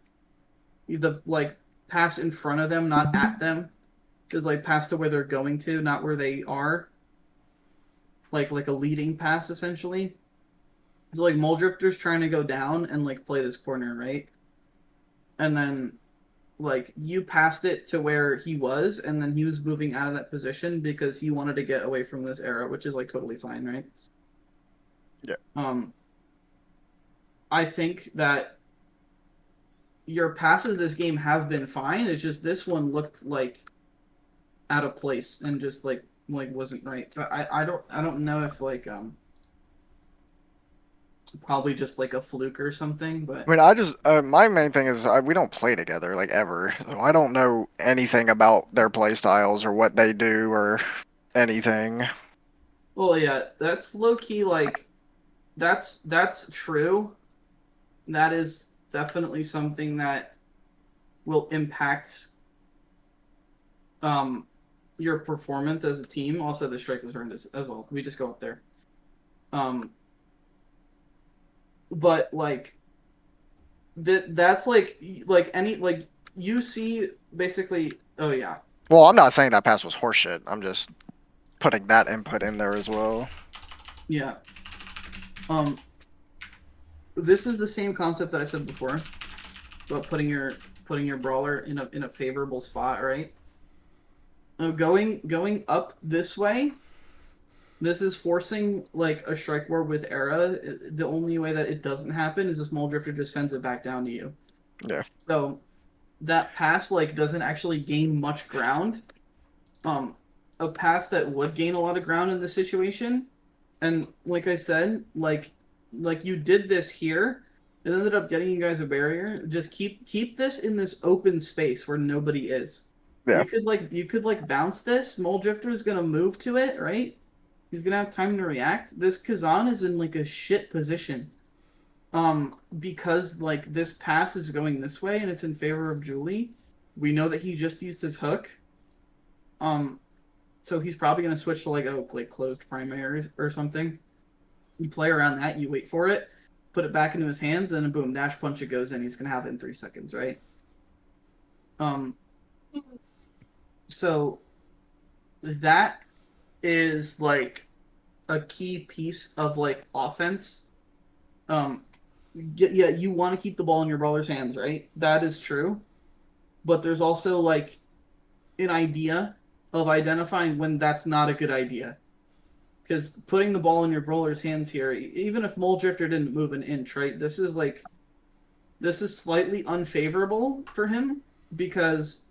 the like pass in front of them, not at them. Because like pass to where they're going to, not where they are. Like a leading pass, essentially. So like Muldrifter's trying to go down and like play this corner, right? And then like you passed it to where he was, and then he was moving out of that position because he wanted to get away from this era, which is like totally fine, right? Yeah. I think that your passes this game have been fine. It's just this one looked like out of place and just like wasn't right. So I don't know if like probably just like a fluke or something, but I mean, my main thing is we don't play together like ever. So I don't know anything about their play styles or what they do or anything. well, yeah, that's low key like that's true. That is definitely something that will impact your performance as a team. Also, the strike was horrendous as well. We just go up there. But like that's like any like you see basically. Oh yeah. Well, I'm not saying that pass was horseshit. I'm just putting that input in there as well. Yeah. this is the same concept that I said before about putting your brawler in a favorable spot, right? Going up this way, this is forcing like a strike war with Era. The only way that it doesn't happen is if Moldrifter just sends it back down to you. Yeah. So that pass like doesn't actually gain much ground. A pass that would gain a lot of ground in this situation, and like I said, like you did this here, it ended up getting you guys a barrier. Just keep this in this open space where nobody is. Yeah. You could like bounce this. Moldrifter is gonna move to it, right? He's gonna have time to react. This Kazan is in like a shit position. Because like this pass is going this way and it's in favor of Julie. We know that he just used his hook. So he's probably gonna switch to like closed primary or something. You play around that, you wait for it, put it back into his hands, and boom, dash punch it goes in. He's gonna have it in 3 seconds, right? So that is like a key piece of like offense. Yeah, you want to keep the ball in your brawler's hands, right? That is true. But there's also like an idea of identifying when that's not a good idea. Because putting the ball in your brawler's hands here, even if Moldrifter didn't move an inch, right? This is slightly unfavorable for him because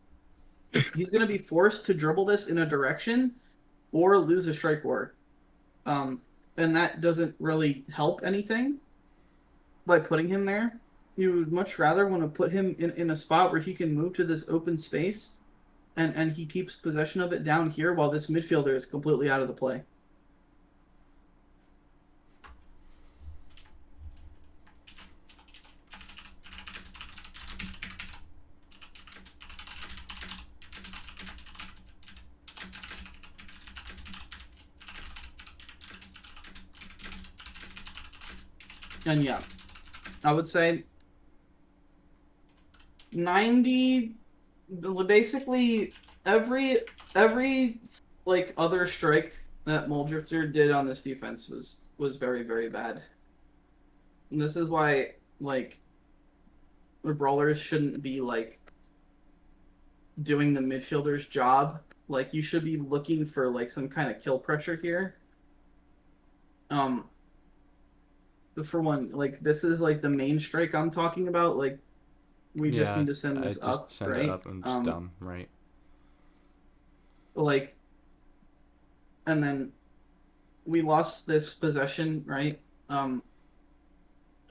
he's going to be forced to dribble this in a direction or lose a strike war. And that doesn't really help anything by putting him there. You would much rather want to put him in a spot where he can move to this open space and he keeps possession of it down here while this midfielder is completely out of the play. And yeah, I would say 90, basically every like other strike that Moldrifter did on this defense was very, very bad. And this is why like the brawlers shouldn't be like doing the midfielder's job. Like you should be looking for like some kind of kill pressure here. For one, like this is like the main strike I'm talking about. Like we just need to send this up, send right? it up and it's done, right? Like, and then we lost this possession, right?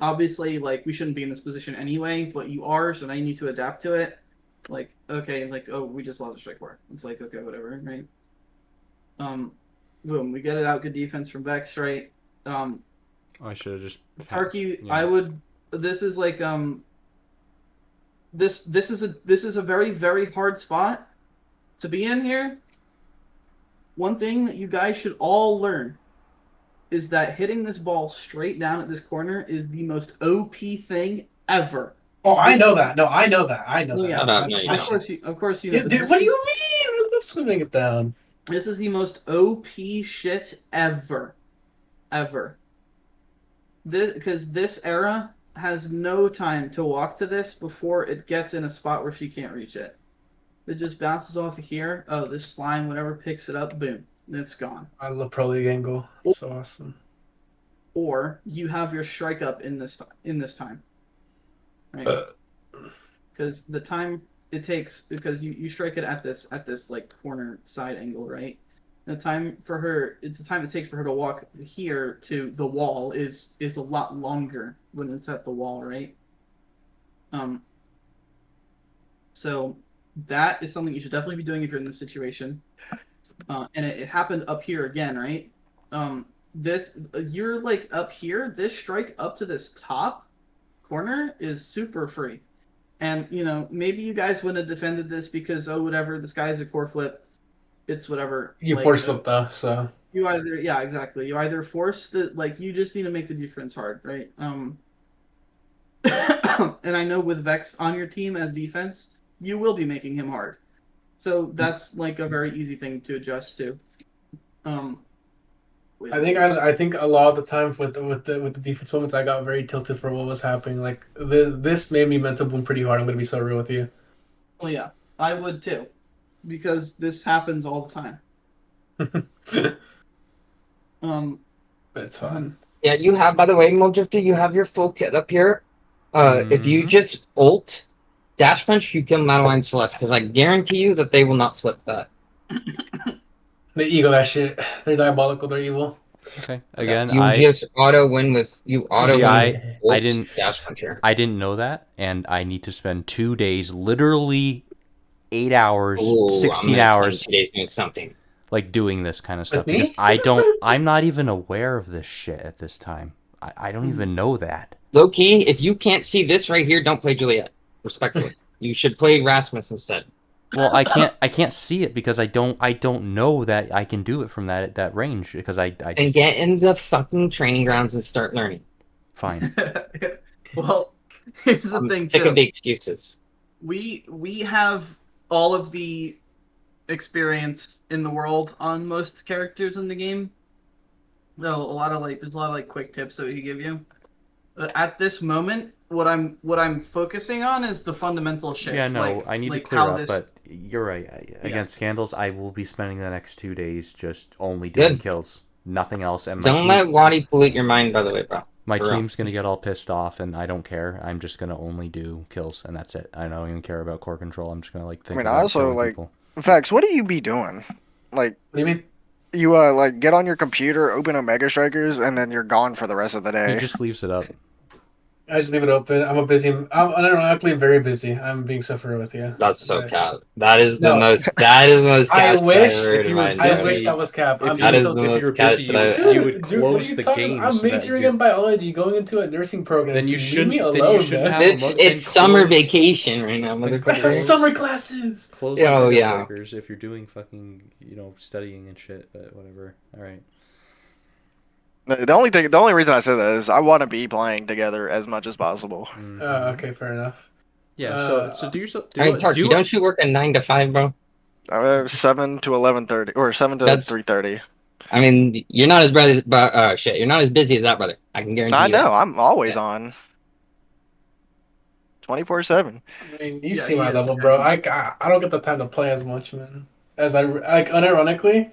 Obviously, like we shouldn't be in this position anyway, but you are, so now you need to adapt to it. Like, okay, like oh, we just lost a strike war. It's like okay, whatever, right? Boom, we get it out. Good defense from Vex, right? I should have just Tarky, yeah. I would. This is like This is a very, very hard spot to be in here. One thing that you guys should all learn is that hitting this ball straight down at this corner is the most OP thing ever. Oh, I know that. No, I know that. I know No, that. yeah, No, you of don't. course you know. Yeah, but dude, this what do is- you mean? I'm swimming it down. This is the most OP shit ever. Because this Era has no time to walk to this before it gets in a spot where she can't reach it. It just bounces off of here. Oh, this slime, whatever, picks it up. Boom. It's gone. I love Pro League angle. It's so awesome. Or you have your strike up in this time. Right? Because the time it takes, because you strike it at this like corner side angle, right? The time it takes for her to walk here to the wall is a lot longer when it's at the wall, right? So that is something you should definitely be doing if you're in this situation. And it happened up here again, right? You're like up here. This strike up to this top corner is super free, and maybe you guys wouldn't have defended this because whatever, this guy's a core flip. It's whatever. You like, force flip though, so you either exactly. You either force you just need to make the defense hard, right? And I know with Vex on your team as defense, you will be making him hard. So that's like a very easy thing to adjust to. I think a lot of the time with the defense moments, I got very tilted for what was happening. Like this made me mental bloom pretty hard. I'm gonna be so real with you. Well, yeah, I would too, because this happens all the time. But it's fun. Yeah, you have, by the way, Moldrifter, you have your full kit up here. If you Mhm. just ult dash punch, you kill Madeline Celeste, because I guarantee you that they will not flip that. They ego that shit. They're diabolical. They're evil. Okay. Again, You just auto win with I ult didn't dash puncher. I didn't know that, and I need to spend 2 days, literally 8 hours, Ooh, 16 I'm gonna hours, spend 2 days doing something. like doing this kind of stuff With because me? I'm not even aware of this shit at this time. I don't even know that. Low key, if you can't see this right here, don't play Juliet. Respectfully, you should play Rasmus instead. Well, I can't see it because I don't know that I can do it from that range because I And get in the fucking training grounds and start learning. fine. Well, here's the I'm thing sick too. of the excuses. We have all of the experience in the world on most characters in the game. Though there's a lot of like quick tips that we can give you. At this moment, what I'm focusing on is the fundamental shit. Yeah, no, like, I need like to clear how up, this- but you're right. Against Scandals, I will be spending the next 2 days just only Good. doing kills, nothing else. And my Don't team, let Wadi pollute your mind, by the way, bro. my for real. team's gonna get all pissed off, and I don't care. I'm just gonna only do kills, and that's it. I don't even care about core control. I'm just gonna like think I about also, killing like, people. Vex, what do you be doing? Like, What do you mean? you like get on your computer, open a Mega Strikers, and then you're gone for the rest of the He day. just leaves it up. I just leave it open. I'm unironically very busy. I'm being so real with you. That's so But- cap. That is the No. most. That is the most. I cash wish I've heard if in you my were I entire busy- wish that was cap. I'm if being That is so the if most you were cash busy, that you would Dude, what are close you the talking game. about? I'm so that majoring you- in biology, going into a nursing program. Then you Leave shouldn't. me Then you alone, shouldn't man. have It's a mug- it's then summer close- vacation right now, Then I motherfucker. have summer classes. Close Oh, the Mega yeah. Strikers if you're doing fucking studying and shit. But whatever. All right. The only reason I say that is I want to be playing together as much as possible. Mhm. Okay, fair enough. Yeah. So do yourself. I mean, Tarky, don't you work a 9 to 5, bro? 7 to 11:30 or 7 to That's- 3:30. I mean, you're not as shit. You're not as busy as that, brother. I can guarantee I you know. that. I'm always Yeah. on. 24/7. I mean, you Yeah, see he my is level, kind bro. of- I don't get the time to play as much, man. As I like, unironically,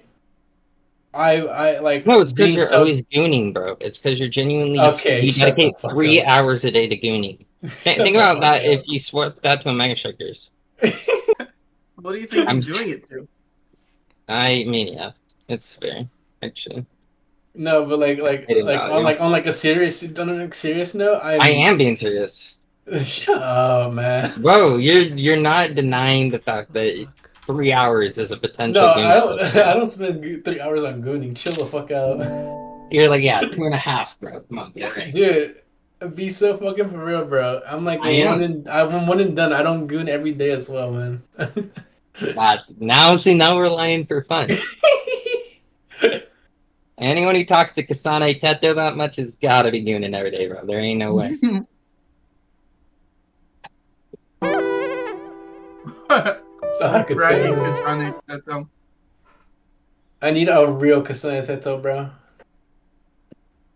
I like. No, it's because being you're so- always gooning, bro. It's because you're genuinely. Okay, You shut dedicate the fuck 3 up. hours a day to gooning. Shut Think the about fuck that up. if you swap that to a Mega Strikers. What do you think I'm- he's doing it to? I mean, yeah, it's fair, actually. No, but I didn't know, on a serious note, I am being serious, Shut up, man. bro. You're not denying the fact that 3 hours is a potential. No, goon I don't. spell. I don't spend 3 hours on gooning. Chill the fuck out, You're like, yeah, 2.5, bro. Come on, get it right. dude. Be so fucking for real, bro. I'm like I am. I'm one and done. I don't goon every day as well, man. Now we're lying for fun. Anyone who talks to Kasane Teto that much has got to be gooning every day, bro. There ain't no way. So I could Right, say it's funny, that's, I need a real Kasane Teto, bro.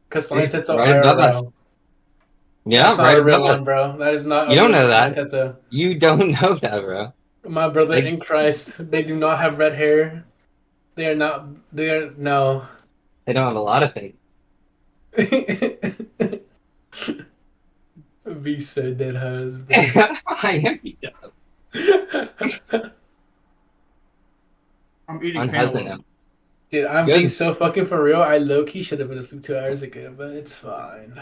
Kasane Dude, Teto right above us. IRL. Yeah, That's not right a real above us. one, bro. That is not. You a don't real know that. Kasane Teto. You don't know that, bro. My brother Like- in Christ, they do not have red hair. They are not. They are no. They don't have a lot of things. Be so dead hoes, bro. I am beat up. I'm eating I'm panel. hesitant. Dude, I'm Good. being so fucking for real. I low key should have been asleep 2 hours ago, but it's fine.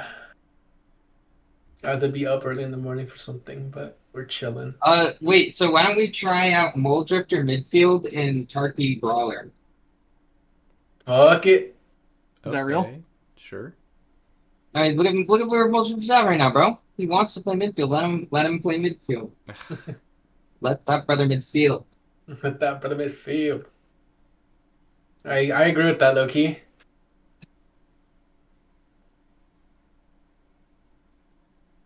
I have to be up early in the morning for something, but we're chilling. Wait, so why don't we try out Mole Drifter midfield and Tarky Brawler? Fuck it. Is that real? Okay, Sure. I mean, look at where Mole Drifter's at right now, bro. He wants to play midfield. Let him play midfield. Let that brother midfield. With that brother midfield. I agree with that, low key.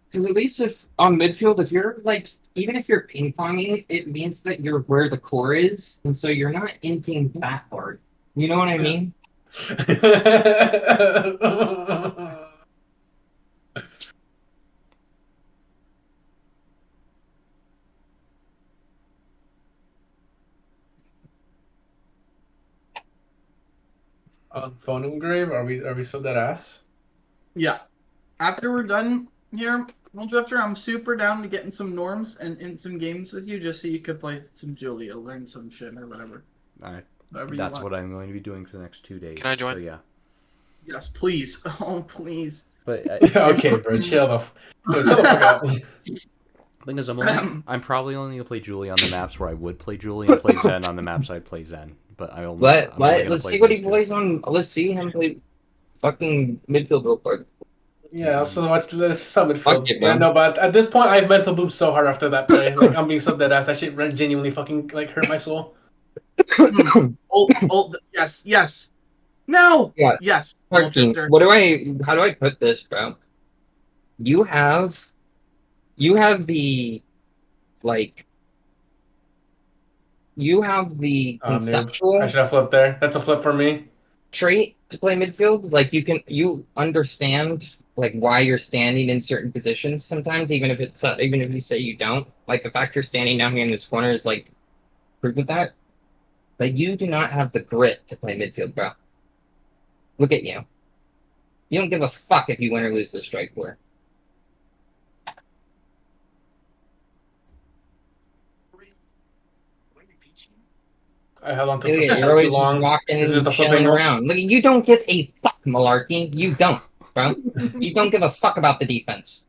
Because at least if on midfield, if you're like, even if you're ping ponging, it means that you're where the core is, and so you're not inking that hard. You know what I mean? On phone grave, are we still dead ass? Yeah. After we're done here, well, Drifter, I'm super down to get in some norms and in some games with you, just so you could play some Julia, learn some shit or whatever. Alright. Whatever you That's want. what I'm going to be doing for the next 2 days. Can I join? So, yeah. Yes, please. Oh, please. But Okay, bro, chill the fuck out. thing is, I'm probably only gonna play Julie on the maps where I would play Julie, and play Zen on the maps I'd play Zen. But I'm only Let's gonna see play what he those two. plays on. Let's see him play fucking midfield real quick. Yeah, so let's start midfield. Fuck it, Yeah, man. no, but at this point, I mental boom so hard after that play. Like, I'm being so dead ass. That shit genuinely fucking like hurt my soul. Yes. No. Yeah. Yes. Parking. Drifter. How do I put this, bro? You have the like you have the Noob. conceptual I should have flipped there. That's a flip for me. trait to play midfield. Like you understand like why you're standing in certain positions sometimes, even if you say you don't. Like the fact you're standing down here in this corner is like proof of that. But you do not have the grit to play midfield, bro. Look at you. You don't give a fuck if you win or lose the strike war. I held on to Look flip at for you're too always just long. walking This is the and chilling flipping one. around. Look, you don't give a fuck, Malarkey. You don't, bro. You don't give a fuck about the defense.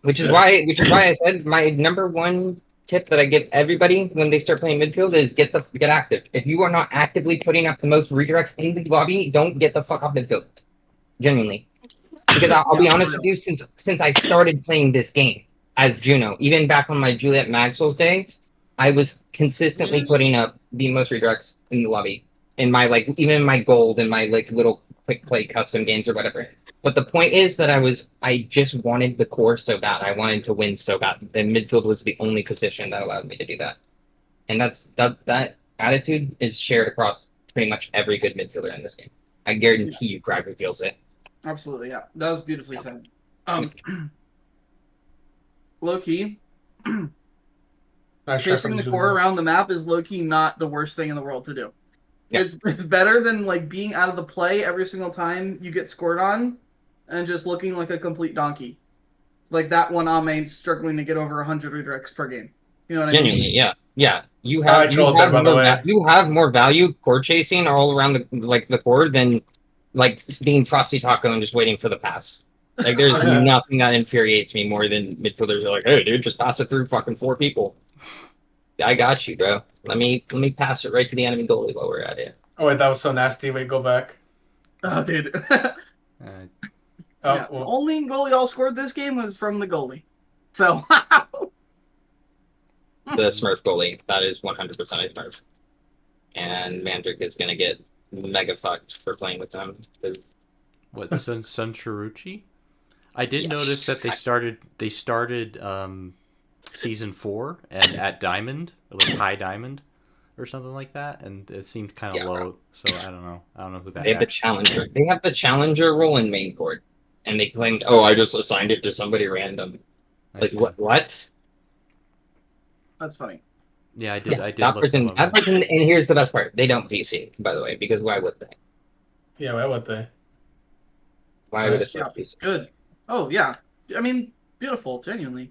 Which is why I said my number one tip that I give everybody when they start playing midfield is get active. If you are not actively putting up the most redirects in the lobby, don't get the fuck off midfield. Genuinely. Because I'll be honest with you, since I started playing this game as Juno, even back on my Juliet Maxwell's days, I was consistently putting up the most redirects in the lobby. In my even in my gold and my little quick play custom games or whatever. But the point is that I just wanted the core so bad. I wanted to win so bad. And midfield was the only position that allowed me to do that. And that attitude is shared across pretty much every good midfielder in this game. I guarantee you Kraken feels it. Absolutely, yeah. That was beautifully said. Low key, Nice try chasing from the Zuma. core around the map is low key not the worst thing in the world to do. Yeah. It's better than being out of the play every single time you get scored on, and just looking like a complete donkey, like that one Ame struggling to get over 100 redirects per game. You know what I mean? Genuinely, yeah. You I have trolled there, by the way. you have more value core chasing all around the core than being Frosty Taco and just waiting for the pass. Like there's nothing that infuriates me more than midfielders are like, hey dude, just pass it through fucking 4 people. I got you, bro. Let me pass it right to the enemy goalie while we're at it. Oh wait, that was so nasty. Wait, go back. Oh, dude. Oh, Yeah, well, only goalie all scored this game was from the goalie. So The Smurf goalie, that is 100% a Smurf. And Mandrick is gonna get mega fucked for playing with them. What, Sun Chiruchi? I did Yes. notice that they started season 4 and at Diamond, or high Diamond, or something like that, and it seemed kind of Yeah. low. So I don't know. I don't know who that. They have the challenger. They have the challenger role in main court, and they claimed, "Oh, I just assigned it to somebody random." Like what? that's funny. Yeah, I did. Yeah, I did that look some person. of That them. person. And here's the best part: they don't VC, by the way, because why would they? yeah, why would they? Why would Nice. it Yeah, VC? good. Oh yeah, I mean, beautiful, genuinely.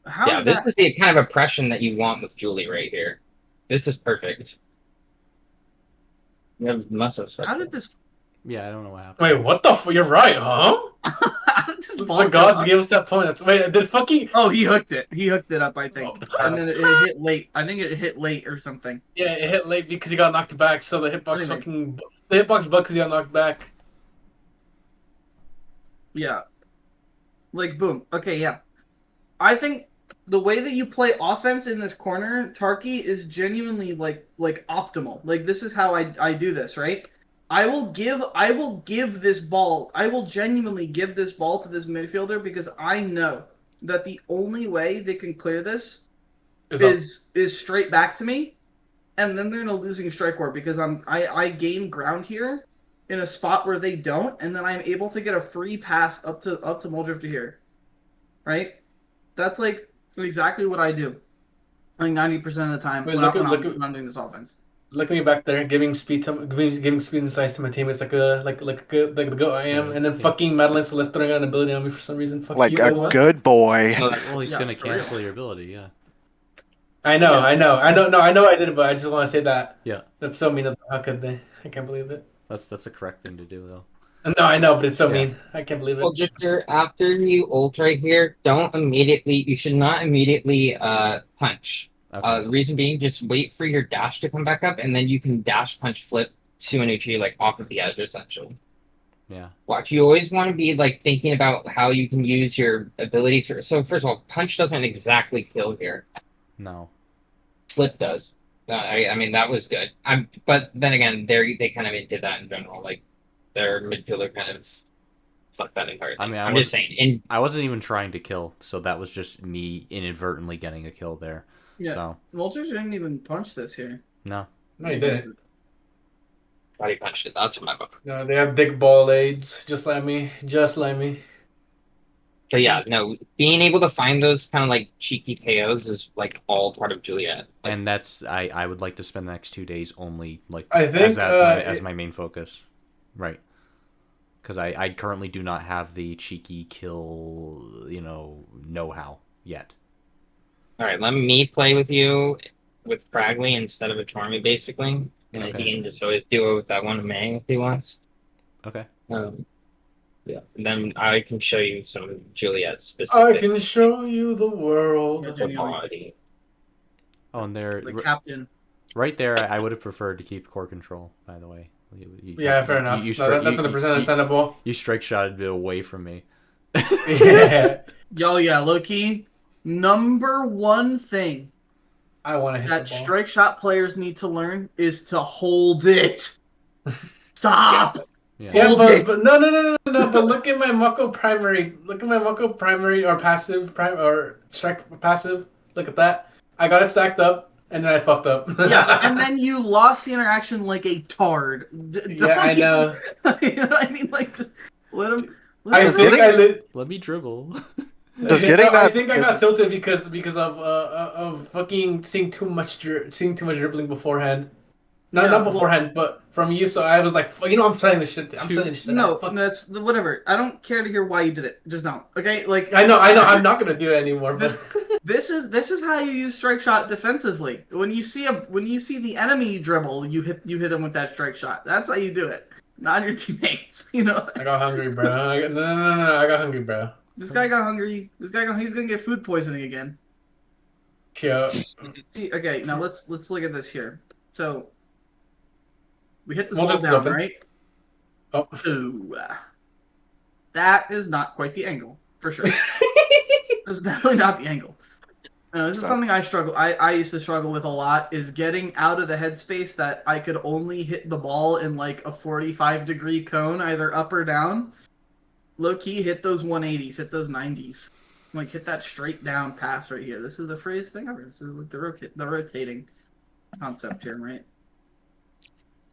How Yeah, did this that? is the kind of oppression that you want with Julie right here. This is perfect. You have must have. How did this? Yeah, I don't know what happened. Wait, what the? You're right, huh? How did this ball The go gods up? gave us that point. Wait, did fucking Oh, he hooked it. He hooked it up, I think, Oh, and then it hit late. I think it hit late or something. yeah, it hit late because he got knocked back. So the hitbox Anyway. the hitbox bugged because he got knocked back. Yeah. Boom. Okay, yeah. I think the way that you play offense in this corner, Tarky, is genuinely like optimal. Like this is how I do this, right? I will give this ball. I will genuinely give this ball to this midfielder because I know that the only way they can clear this is straight back to me. and then they're in a losing strike war because I gain ground here in a spot where they don't, and then I'm able to get a free pass up to Muldrifter here, right? That's like exactly what I do, like 90% of the time Wait, when look at- when I'm doing this offense. Look at me back there, giving speed to giving speed and size to my teammates like the goat I am, Yeah, and then yeah. fucking Madeline Celeste throwing out an ability on me for some reason. Fuck Like you, a what? good boy. No, Well, he's Yeah, gonna for real. cancel your ability. Yeah. I know, Yeah. I know, I know. No, I know I did it, but I just want to say that. Yeah. That's so mean. How could they? I can't believe it. That's the correct thing to do though. No, I know, but it's so Yeah. mean. I can't believe it. Well, just after you ultra here, don't immediately. You should not immediately punch. Okay. The reason being, just wait for your dash to come back up, and then you can dash punch flip to an Uchi like off of the edge, essentially. Yeah. Watch. You always want to be like thinking about how you can use your abilities. So first of all, punch doesn't exactly kill here. No. Flip does. I mean that was good. But then again, they kind of did that in general. Like their midfielder kind of fucked that entire thing. I mean, I'm just saying. And I wasn't even trying to kill, so that was just me inadvertently getting a kill there. Yeah, So Muldrifter didn't even punch this here. no. No, you didn't. body punched it. That's in my book. No, they have big ball aids, just like me. Just like me. But yeah, no, being able to find those kind of like cheeky KOs is like all part of Juliet. Like, And that's I would like to spend the next 2 days only like I think, as my main focus, right? Because I currently do not have the cheeky kill know-how yet. all right, let me play with you with Pragley instead of a Tormy, basically. And Okay. he can just always do it with that one May if he wants. Okay. Yeah, and then I can show you some Juliet I specific can show you the world. Yeah, genuinely. body. Oh, and there, The captain. right there, I would have preferred to keep core control. By the way. Yeah, fair enough. You, No, that's 100% understandable. you strike shotted it away from me. Yeah. Yo, yeah, low key. Number one thing I want to hit that the ball. strike shot players need to learn is to hold it. Stop. Yeah, Hold but, it. but no. But look at my Mako primary. Look at my Mako primary or passive or strike passive. Look at that. I got it stacked up and then I fucked up. Yeah, and then you lost the interaction like a tard. Yeah, I know. You know what I mean? Like, just let him. I Let him think I lit. Let me dribble. Does getting I that- think I got it's- tilted because of fucking seeing too much dribbling beforehand. No, Yeah, not well- beforehand, but from you. So I was like, I'm saying this shit. I'm saying this shit. No, Fuck. that's whatever. I don't care to hear why you did it. Just don't. Okay, like I know. I'm not gonna do it anymore. But This is how you use strike shot defensively. When you see the enemy dribble, you hit them with that strike shot. That's how you do it. Not your teammates. You know. I got hungry, bro. No. I got hungry, bro. This guy got hungry. He's gonna get food poisoning again. Yeah. See, okay, now let's look at this here. So we hit this Well, ball that's down, open. right? Oh. Ooh, that is not quite the angle for sure. That's definitely not the angle. This is Stop. something I used to struggle with a lot, is getting out of the headspace that I could only hit the ball in like a 45-degree cone, either up or down. Low key, hit those 180s, hit those 90s. Like, hit that straight down pass right here. This is the freest thing ever. This is like the rotating concept here, right?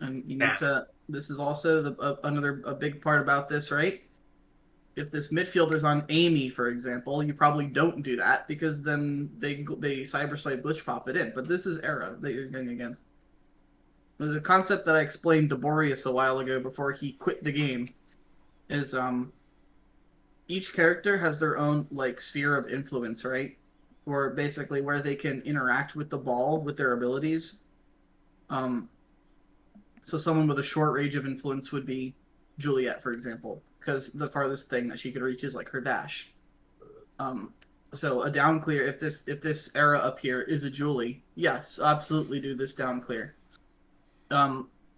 And you need to. This is also another big part about this, right? If this midfielder's on Amy, for example, you probably don't do that because then they cyber swipe glitch pop it in. But this is Era that you're going against. There's a concept that I explained to Boreas a while ago before he quit the game. Is each character has their own like sphere of influence, right? Or basically where they can interact with the ball with their abilities. So someone with a short range of influence would be Juliet, for example, because the farthest thing that she could reach is like her dash. So a down clear, if this Era up here is a Julie, yes, absolutely do this down clear.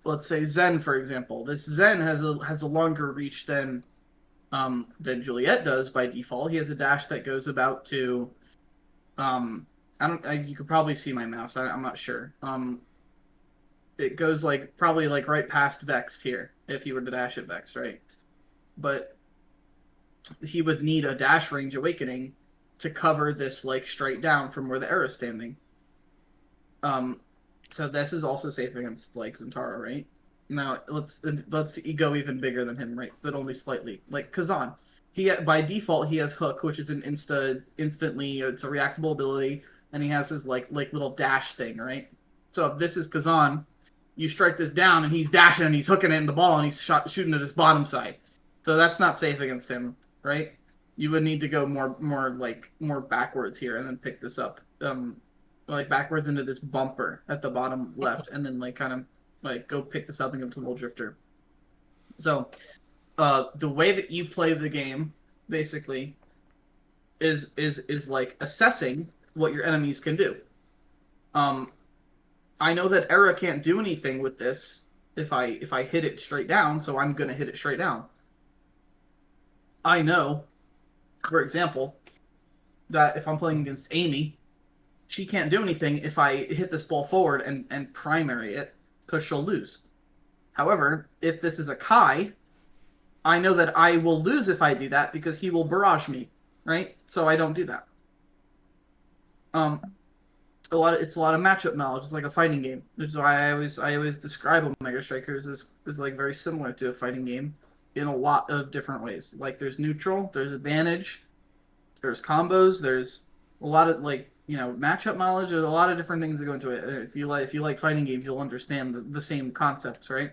Let's say Zen, for example. This Zen has a longer reach than Juliet does by default. He has a dash that goes about to you could probably see my mouse. I'm not sure. It goes like probably like right past Vex here if you were to dash at Vex, right? But he would need a dash range awakening to cover this like straight down from where the Era's standing. So this is also safe against like Zentaro, right? Now let's go even bigger than him, right? But only slightly. Like Kazan, by default he has Hook, which is an instantly. It's a reactable ability, and he has his like little dash thing, right? So if this is Kazan, you strike this down, and he's dashing and he's hooking it in the ball, and he's shooting at his bottom side. So that's not safe against him, right? You would need to go more backwards here, and then pick this up. Like backwards into this bumper at the bottom left, and then like kind of like go pick this up and give it to Will Drifter. So, the way that you play the game basically is like assessing what your enemies can do. I know that Era can't do anything with this if I hit it straight down, so I'm gonna hit it straight down. I know, for example, that if I'm playing against Amy, she can't do anything if I hit this ball forward and primary it, because she'll lose. However, if this is a Kai, I know that I will lose if I do that because he will barrage me, right? So I don't do that. It's a lot of matchup knowledge. It's like a fighting game. Which is why I always describe Omega Strikers as like very similar to a fighting game in a lot of different ways. Like there's neutral, there's advantage, there's combos, there's a lot of like matchup knowledge. There's a lot of different things that go into it. If you like fighting games, you'll understand the same concepts, right?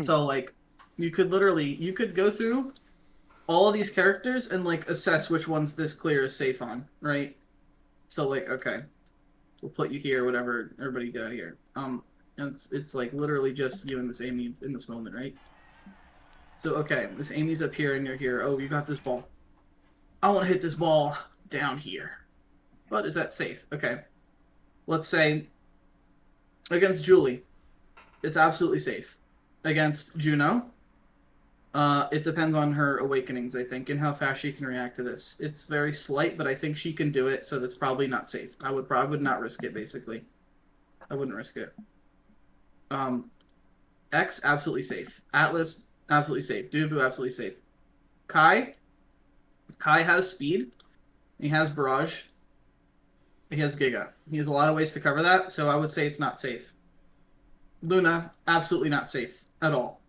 So like you could go through all of these characters and like assess which ones this clear is safe on, right? So like, okay, we'll put you here, whatever, everybody get out of here. And it's like literally just you and this Amy in this moment, right? So okay, this Amy's up here and you're here. Oh, you got this ball. I want to hit this ball down here. But is that safe? Okay. Let's say against Julie, it's absolutely safe. Against Juno, it depends on her awakenings, I think, and how fast she can react to this. It's very slight, but I think she can do it, so that's probably not safe. I would not risk it, basically. I wouldn't risk it. X, absolutely safe. Atlas, absolutely safe. Dubu, absolutely safe. Kai has speed. He has barrage. He has Giga. He has a lot of ways to cover that, so I would say it's not safe. Luna, absolutely not safe at all.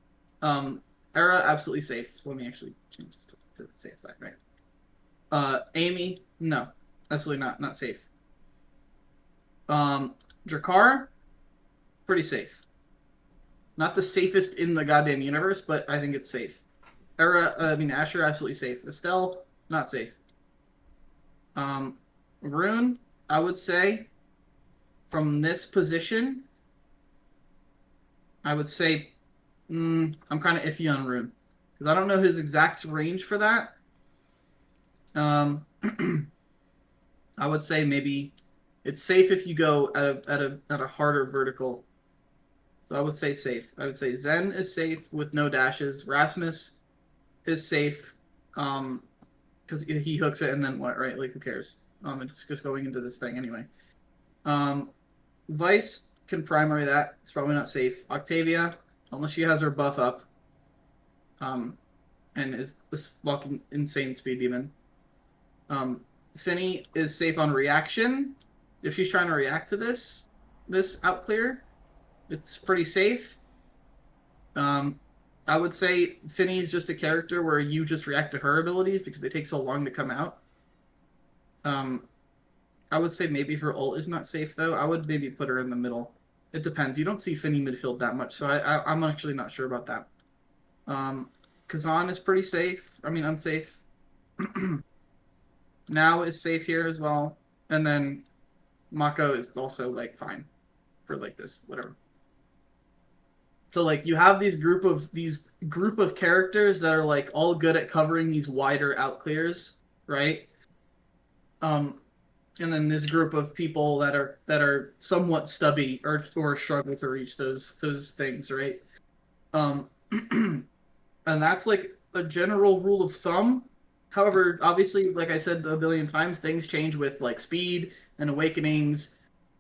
Era, absolutely safe. So let me actually change this to the safe side, right? Amy, no, absolutely not safe. Drakkar, pretty safe. Not the safest in the goddamn universe, but I think it's safe. Asher, absolutely safe. Estelle, not safe. Rune, I would say, from this position, I would say, I'm kind of iffy on Rune. Because I don't know his exact range for that. I would say maybe it's safe if you go at a harder vertical. So I would say safe. I would say Zen is safe with no dashes. Rasmus is safe because he hooks it and then what, right? Like, who cares? It's just going into this thing anyway. Vice can primary that. It's probably not safe. Octavia, unless she has her buff up, and is this fucking insane speed demon. Finny is safe on reaction. If she's trying to react to this out clear, it's pretty safe. I would say Finny is just a character where you just react to her abilities because they take so long to come out. I would say maybe her ult is not safe though. I would maybe put her in the middle. It depends. You don't see Finny midfield that much, so I'm actually not sure about that. Kazan is pretty safe. I mean, unsafe. Now is safe here as well, and then Mako is also like fine for like this whatever. So like you have these group of characters that are like all good at covering these wider out clears, right? And then this group of people that are somewhat stubby or struggle to reach those things, right? And that's like a general rule of thumb. However, obviously, like I said a billion times, things change with like speed and awakenings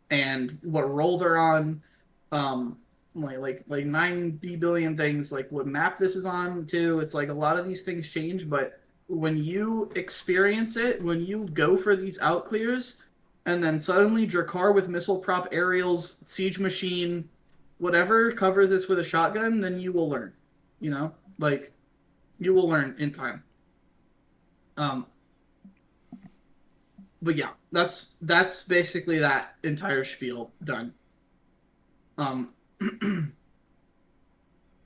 and what role they're on. Like 90 billion things, like what map this is on too. It's like a lot of these things change, but when you experience it, when you go for these out clears and then suddenly Drakkar with missile prop, aerials, siege machine, whatever covers this with a shotgun, then you will learn. You know, like you will learn in time. But yeah, that's basically that entire spiel done. And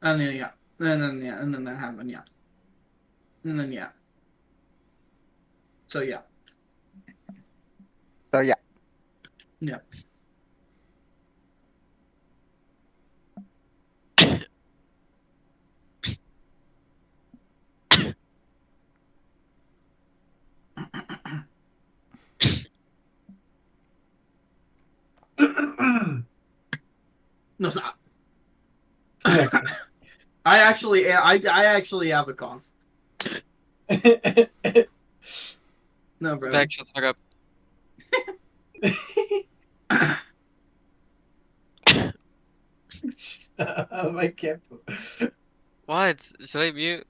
then yeah, and then that happened, yeah, and then yeah. So yeah, So yeah. yeah. No, stop. Yeah. I actually have a cough. No, bro. Back, shut the fuck up. I can't. What? Should I mute?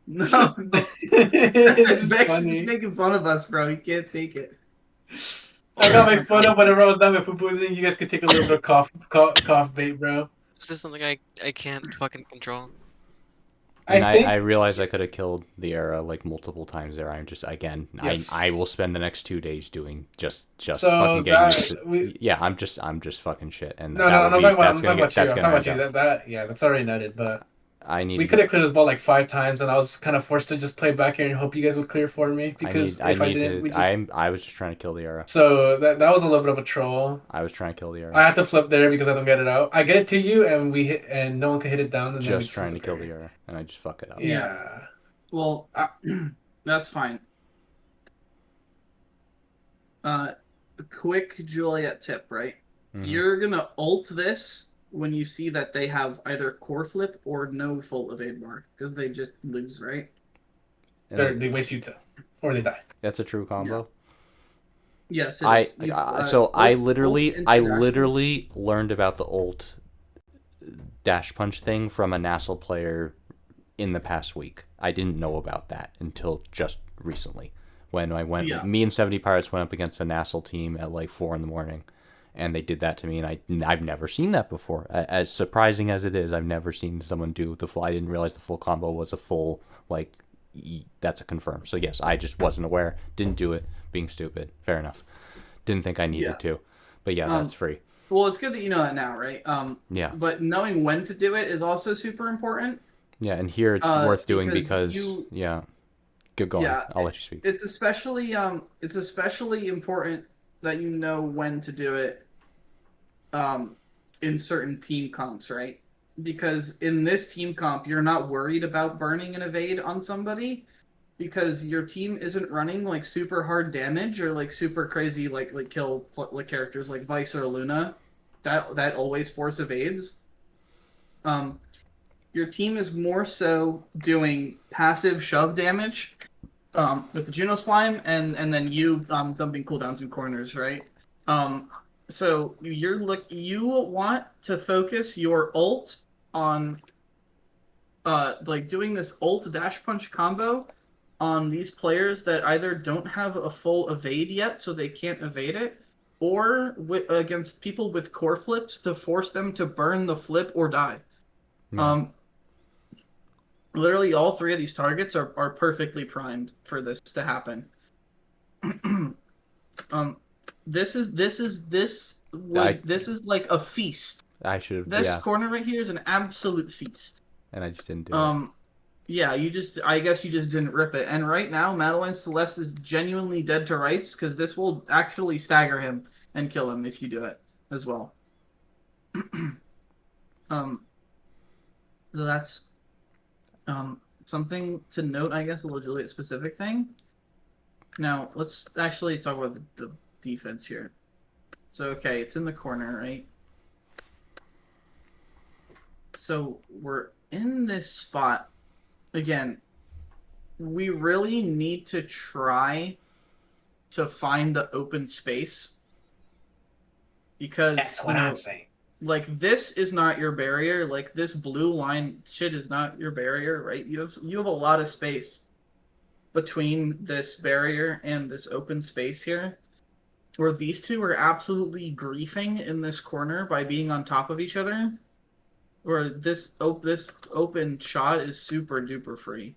No, It's Vex funny. is making fun of us, bro. He can't take it. I got my foot up whenever I was done with poo-poozing. You guys could take a little bit of cough bait, bro. This is something I can't fucking control. And I think I realized I could have killed the era like multiple times there. I'm just again, Yes. I will spend the next 2 days doing just So fucking getting that- used to. we- Yeah, I'm just fucking shit. And no, that no, would no, be- I'm that's talking gonna about get you. I'm that's talking gonna about you. end up- That yeah, that's already noted. But I need we to could get- have cleared this ball like 5 times, and I was kind of forced to just play back here and hope you guys would clear for me because I if I need didn't, to. we just. I was just trying to kill the era. So that was a little bit of a troll. I was trying to kill the era. I had to flip there because I don't get it out. I get it to you, and we hit, and no one can hit it down. And then we Just trying to kill the disappear. era, and I just fuck it up. Yeah. Well, that's fine. Quick Juliet tip, right? Mhm. You're gonna ult this when you see that they have either core flip or no full evade bar, because they just lose, right? And They waste you 2, or they die. that's a true combo. Yes. It I is. so I ult literally into I dash punch. literally learned about the ult dash punch thing from a Nassau player in the past week. I didn't know about that until just recently when I went. Yeah. Me and 70 Pirates went up against a Nassau team at like 4 a.m, and they did that to me, and I've never seen that before. As surprising as it is, I've never seen someone do the full. I didn't realize the full combo was a full like. That's a confirm. So yes, I just wasn't aware. Didn't do it. Being stupid. Fair enough. Didn't think I needed Yeah. to. But yeah, that's free. Well, it's good that you know that now, right? Yeah. But knowing when to do it is also super important. Yeah, and here it's worth doing because because yeah. Get going. Yeah, I'll let you speak. It's especially important that you know when to do it in certain team comps, right? Because in this team comp, you're not worried about burning an evade on somebody because your team isn't running like super hard damage or like super crazy like kill like characters like Vice or Luna that always force evades. Your team is more so doing passive shove damage with the Juno Slime and then you dumping cooldowns in corners, right? So you want to focus your ult on like doing this ult dash punch combo on these players that either don't have a full evade yet, so they can't evade it, or against people with core flips to force them to burn the flip or die. Yeah. Literally all 3 of these targets are perfectly primed for this to happen. This is like a feast. I should have. This Yeah. corner right here is an absolute feast. And I just didn't do it. Yeah, I guess you just didn't rip it. And right now, Madeline Celeste is genuinely dead to rights because this will actually stagger him and kill him if you do it as well. So that's something to note, I guess, a little Juliet specific thing. Now, let's actually talk about the defense here. So, okay, it's in the corner, right? So, we're in this spot. Again, we really need to try to find the open space. Because, That's what I'm saying. like, this is not your barrier. Like, this blue line shit is not your barrier, right? You have a lot of space between this barrier and this open space here. where these two are absolutely griefing in this corner by being on top of each other, where this open shot is super duper free.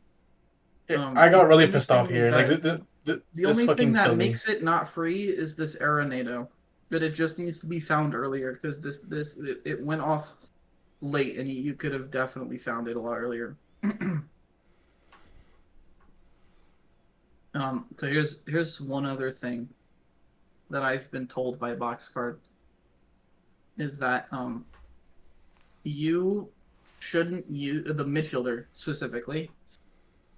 I got The really only pissed off thing here. Like that- the The this only thing fucking that killed me. makes it not free is this Arenado. But it just needs to be found earlier because it went off late and you could have definitely found it a lot earlier. So here's one other thing that I've been told by Boxcard is that you shouldn't use the midfielder specifically.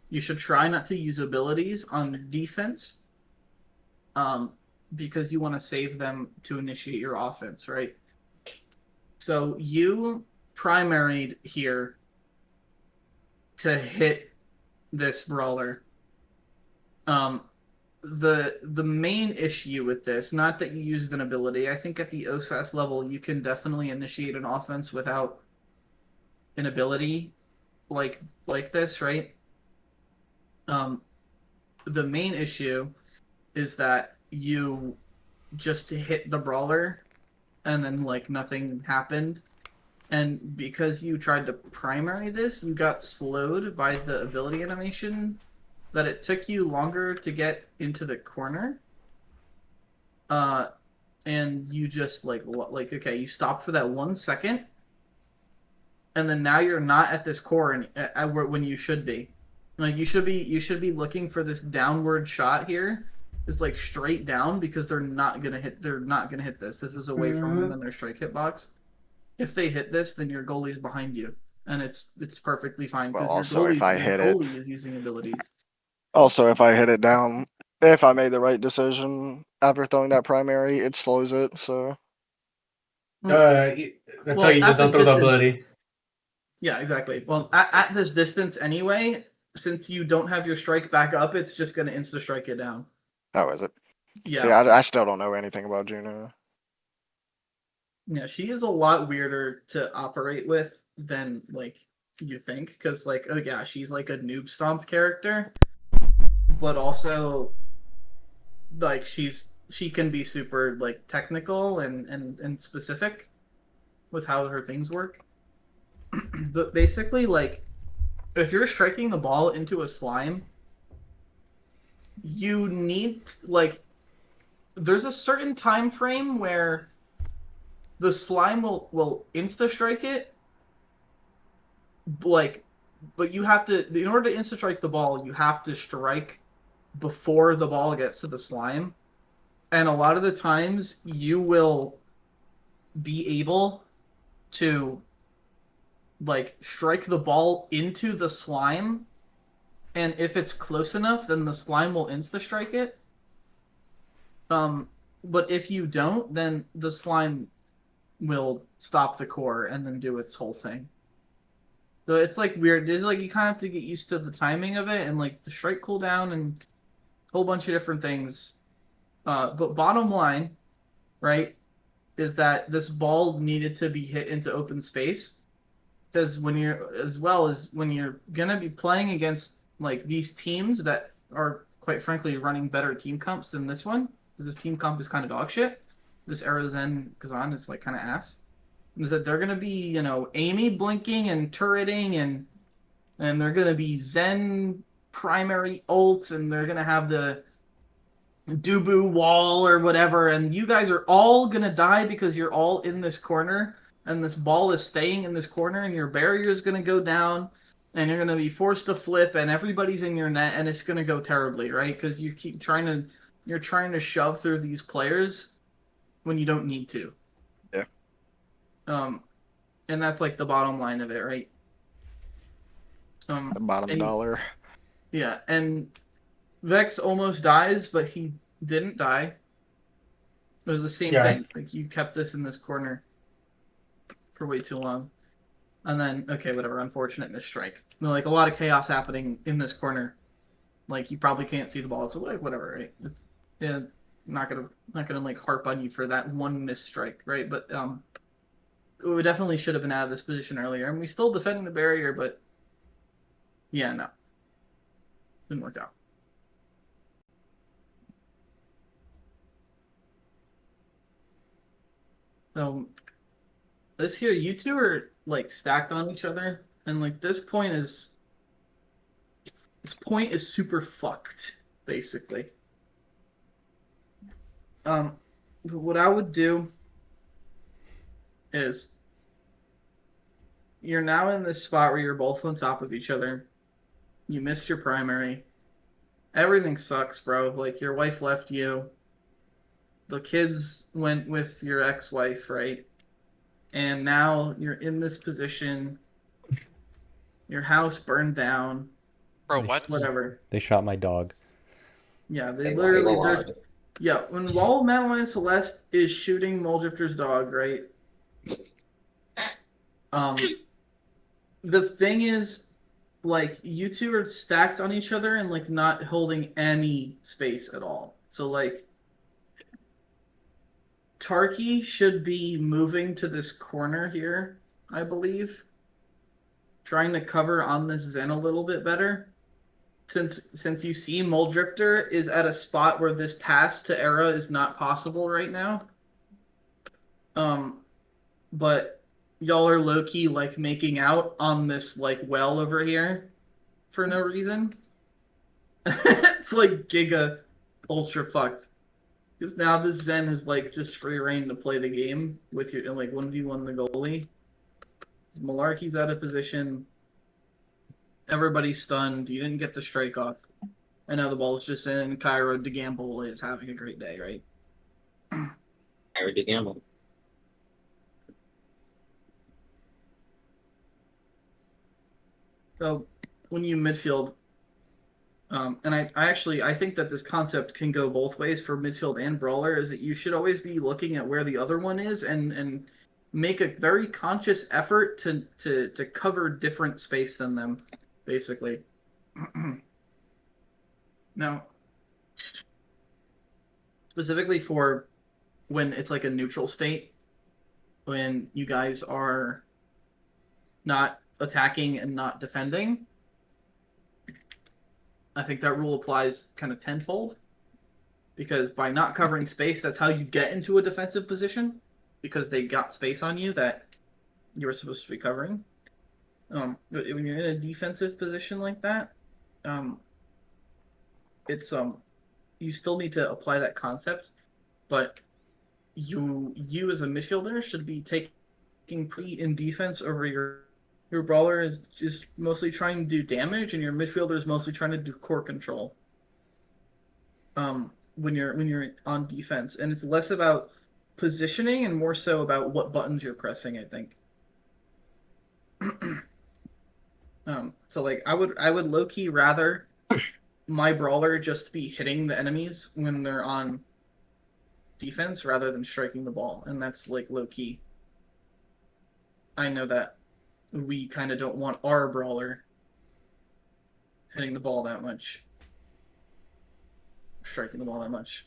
You should try not to use abilities on defense, because you want to save them to initiate your offense, right? So you primaried here to hit this brawler. The main issue with this, not that you used an ability, I think at the OSAS level you can definitely initiate an offense without an ability like this, right? The main issue is that you just hit the brawler and then like nothing happened. And because you tried to primary this, you got slowed by the ability animation that it took you longer to get into the corner. And you just like okay, you stopped for that 1 second, and then now you're not at this core when you should be. Like you should be looking for this downward shot here. Is like straight down because they're not gonna hit this. This is away from them in their strike hitbox. If they hit this, then your goalie's behind you, and it's perfectly fine Well, because also, if I your hit it- goalie is using abilities. Also, if I hit it down, if I made the right decision after throwing that primary, it slows it. So That's Well, how you at just don't this throw the distance- ability. Yeah, exactly. Well, at this distance anyway, since you don't have your strike back up, it's just gonna insta strike it down. how is it? Yeah. See, I still don't know anything about Juno. Yeah, she is a lot weirder to operate with than like you think, because like, oh yeah, she's like a noob stomp character, but also like she can be super like technical and specific with how her things work. But basically, like, if you're striking the ball into a slime, you need like there's a certain time frame where the slime will insta strike it, like, but you have to, in order to insta strike the ball, you have to strike before the ball gets to the slime, and a lot of the times you will be able to like strike the ball into the slime, and if it's close enough, then the slime will insta strike it. But if you don't, then the slime will stop the core and then do its whole thing. So it's like weird. It's like you kind of have to get used to the timing of it and like the strike cooldown and a whole bunch of different things. But bottom line, right, is that this ball needed to be hit into open space, because when you're gonna be playing against like these teams that are quite frankly running better team comps than this one, because this team comp is kind of dog shit. This Arazen Kazan is like kind of ass. Is that they're gonna be, you know, Amy blinking and turreting and they're gonna be Zen primary ult and they're gonna have the Dubu wall or whatever, and you guys are all gonna die because you're all in this corner and this ball is staying in this corner and your barrier is gonna go down and you're gonna be forced to flip and everybody's in your net and it's gonna go terribly, right? Because you're trying to shove through these players when you don't need to. Yeah. And that's like the bottom line of it, right? The bottom and- dollar. Yeah, and Vex almost dies, but he didn't die. It was the same Yeah. thing. Like you kept this in this corner for way too long. And then, okay, whatever, unfortunate misstrike. Like a lot of chaos happening in this corner. Like you probably can't see the ball, so like whatever, right? It's, yeah, not gonna like harp on you for that one misstrike, right? But we definitely should have been out of this position earlier, and we still defending the barrier, but yeah, no, didn't work out. So this here, you two are like stacked on each other, and like this point is super fucked, basically. What I would do is you're now in this spot where you're both on top of each other. You missed your primary. Everything sucks, bro. Like, your wife left you. The kids went with your ex-wife, right? And now you're in this position. Your house burned down. Bro, what? Whatever. They shot my dog. Yeah, they Hey, literally... Lord. There's, yeah, when Wall of Madeline Celeste is shooting Moldrifter's dog, right? The thing is, like, you two are stacked on each other and, like, not holding any space at all. So, like, Tarky should be moving to this corner here, I believe. Trying to cover on this Zen a little bit better. Since you see Moldrifter is at a spot where this pass to Era is not possible right now. But y'all are low-key, like, making out on this, like, well over here for no reason. It's, like, giga ultra fucked. Because now this Zen has, like, just free reign to play the game with your, like, 1v1 the goalie. Malarkey's out of position. Everybody's stunned. You didn't get the strike off. And now the ball's just in, and Cairo de Gamble is having a great day, right? I already gambled. So when you midfield, and I think that this concept can go both ways for midfield and brawler, is that you should always be looking at where the other one is and make a very conscious effort to cover different space than them, basically. Now, specifically for when it's like a neutral state, when you guys are not attacking and not defending, I think that rule applies kind of tenfold. Because by not covering space, that's how you get into a defensive position. Because they got space on you that you were supposed to be covering. When you're in a defensive position like that, it's you still need to apply that concept, but you as a midfielder should be taking pre in defense over your brawler is just mostly trying to do damage, and your midfielder is mostly trying to do core control. When you're on defense, and it's less about positioning and more so about what buttons you're pressing, I think. So like I would low key rather my brawler just be hitting the enemies when they're on defense rather than striking the ball, and that's like low key. I know that we kind of don't want our brawler hitting the ball that much, striking the ball that much.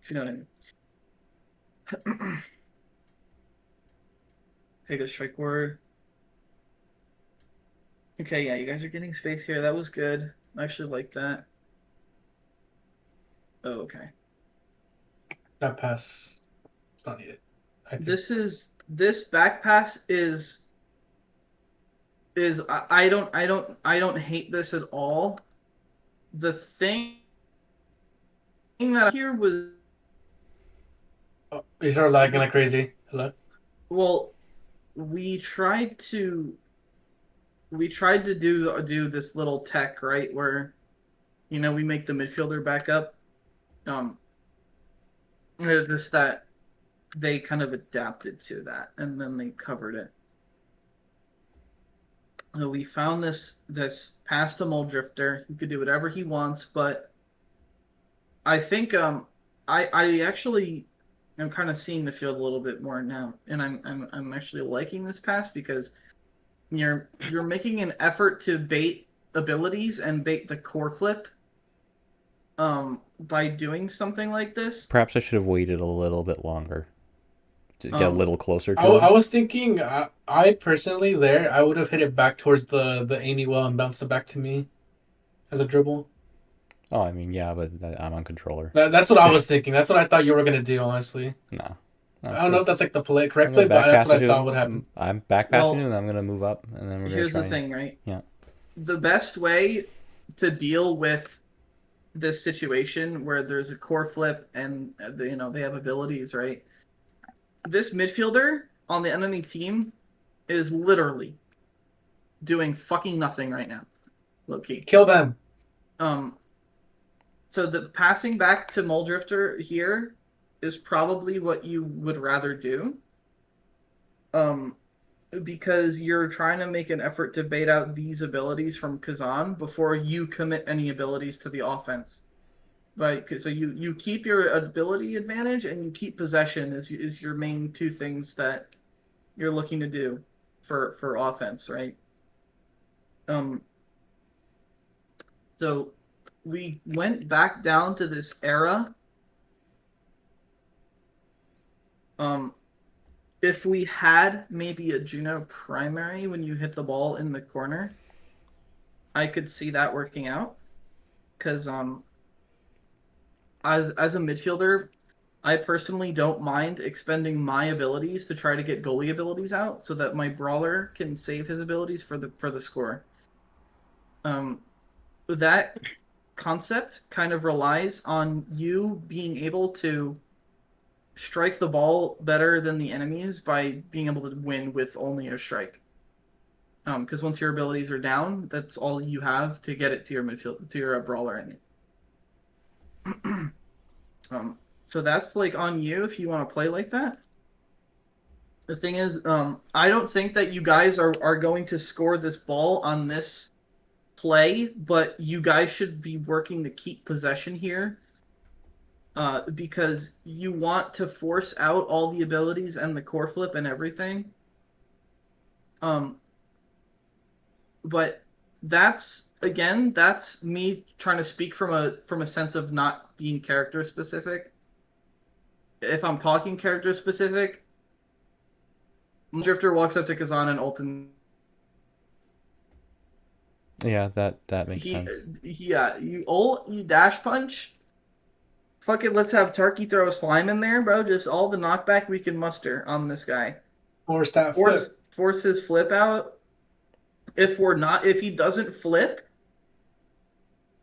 If you know what I mean. Take a strike word. Okay, yeah, you guys are getting space here. That was good. I actually like that. Oh, okay. That pass, it's not needed. I think. This back pass is I don't hate this at all. The thing that I hear was Oh, you start lagging like crazy. Hello. well, we tried to do this little tech, right, where we make the midfielder back up. Just that they kind of adapted to that and then they covered it. So we found this pass to Moldrifter. He could do whatever he wants, but I think I actually am kind of seeing the field a little bit more now, and I'm actually liking this pass because you're making an effort to bait abilities and bait the core flip by doing something like this. Perhaps I should have waited a little bit longer to get a little closer to I him. was thinking, I personally I would have hit it back towards the Amy well and bounced it back to me as a dribble. Oh, I mean, yeah, but I'm on controller. That's what I was thinking. That's what I thought you were gonna do, honestly. No. I don't know if that's like the play I'm correctly, gonna but back that's pass what you. I thought would happen. I'm back Well, passing you, and I'm gonna move up, and then we're gonna Here's try. the thing, right? Yeah. The best way to deal with this situation where there's a core flip and they have abilities, right? This midfielder on the enemy team is literally doing fucking nothing right now. Low key. Kill them. So the passing back to Muldrifter here is probably what you would rather do. Because you're trying to make an effort to bait out these abilities from Kazan before you commit any abilities to the offense. Right? So you keep your ability advantage and you keep possession is your main two things that you're looking to do for offense, right? So we went back down to this era. If we had maybe a Juno primary when you hit the ball in the corner, I could see that working out. Because as a midfielder, I personally don't mind expending my abilities to try to get goalie abilities out so that my brawler can save his abilities for the score. That concept kind of relies on you being able to strike the ball better than the enemies by being able to win with only a strike. Because once your abilities are down, that's all you have to get it to your midfield, to your brawler in. So that's like on you if you want to play like that. The thing is, I don't think that you guys are going to score this ball on this play, but you guys should be working to keep possession here. Because you want to force out all the abilities and the core flip and everything. But that's me trying to speak from a sense of not being character specific. If I'm talking character specific, Drifter walks up to Kazan and Ultin. Yeah, that makes sense. Yeah, you dash punch. Fuck it, let's have Tarky throw a slime in there, bro. Just all the knockback we can muster on this guy. Force that flip. Force his flip out. If he doesn't flip,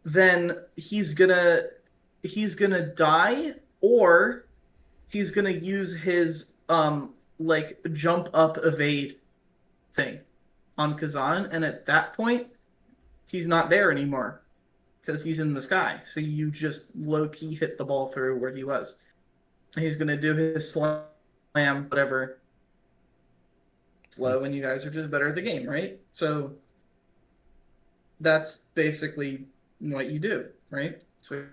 then he's gonna die, or he's gonna use his like jump up evade thing on Kazan, and at that point, he's not there anymore. Because he's in the sky, so you just low-key hit the ball through where he was. And he's gonna do his slam, whatever, slow, and you guys are just better at the game, right? So that's basically what you do, right? So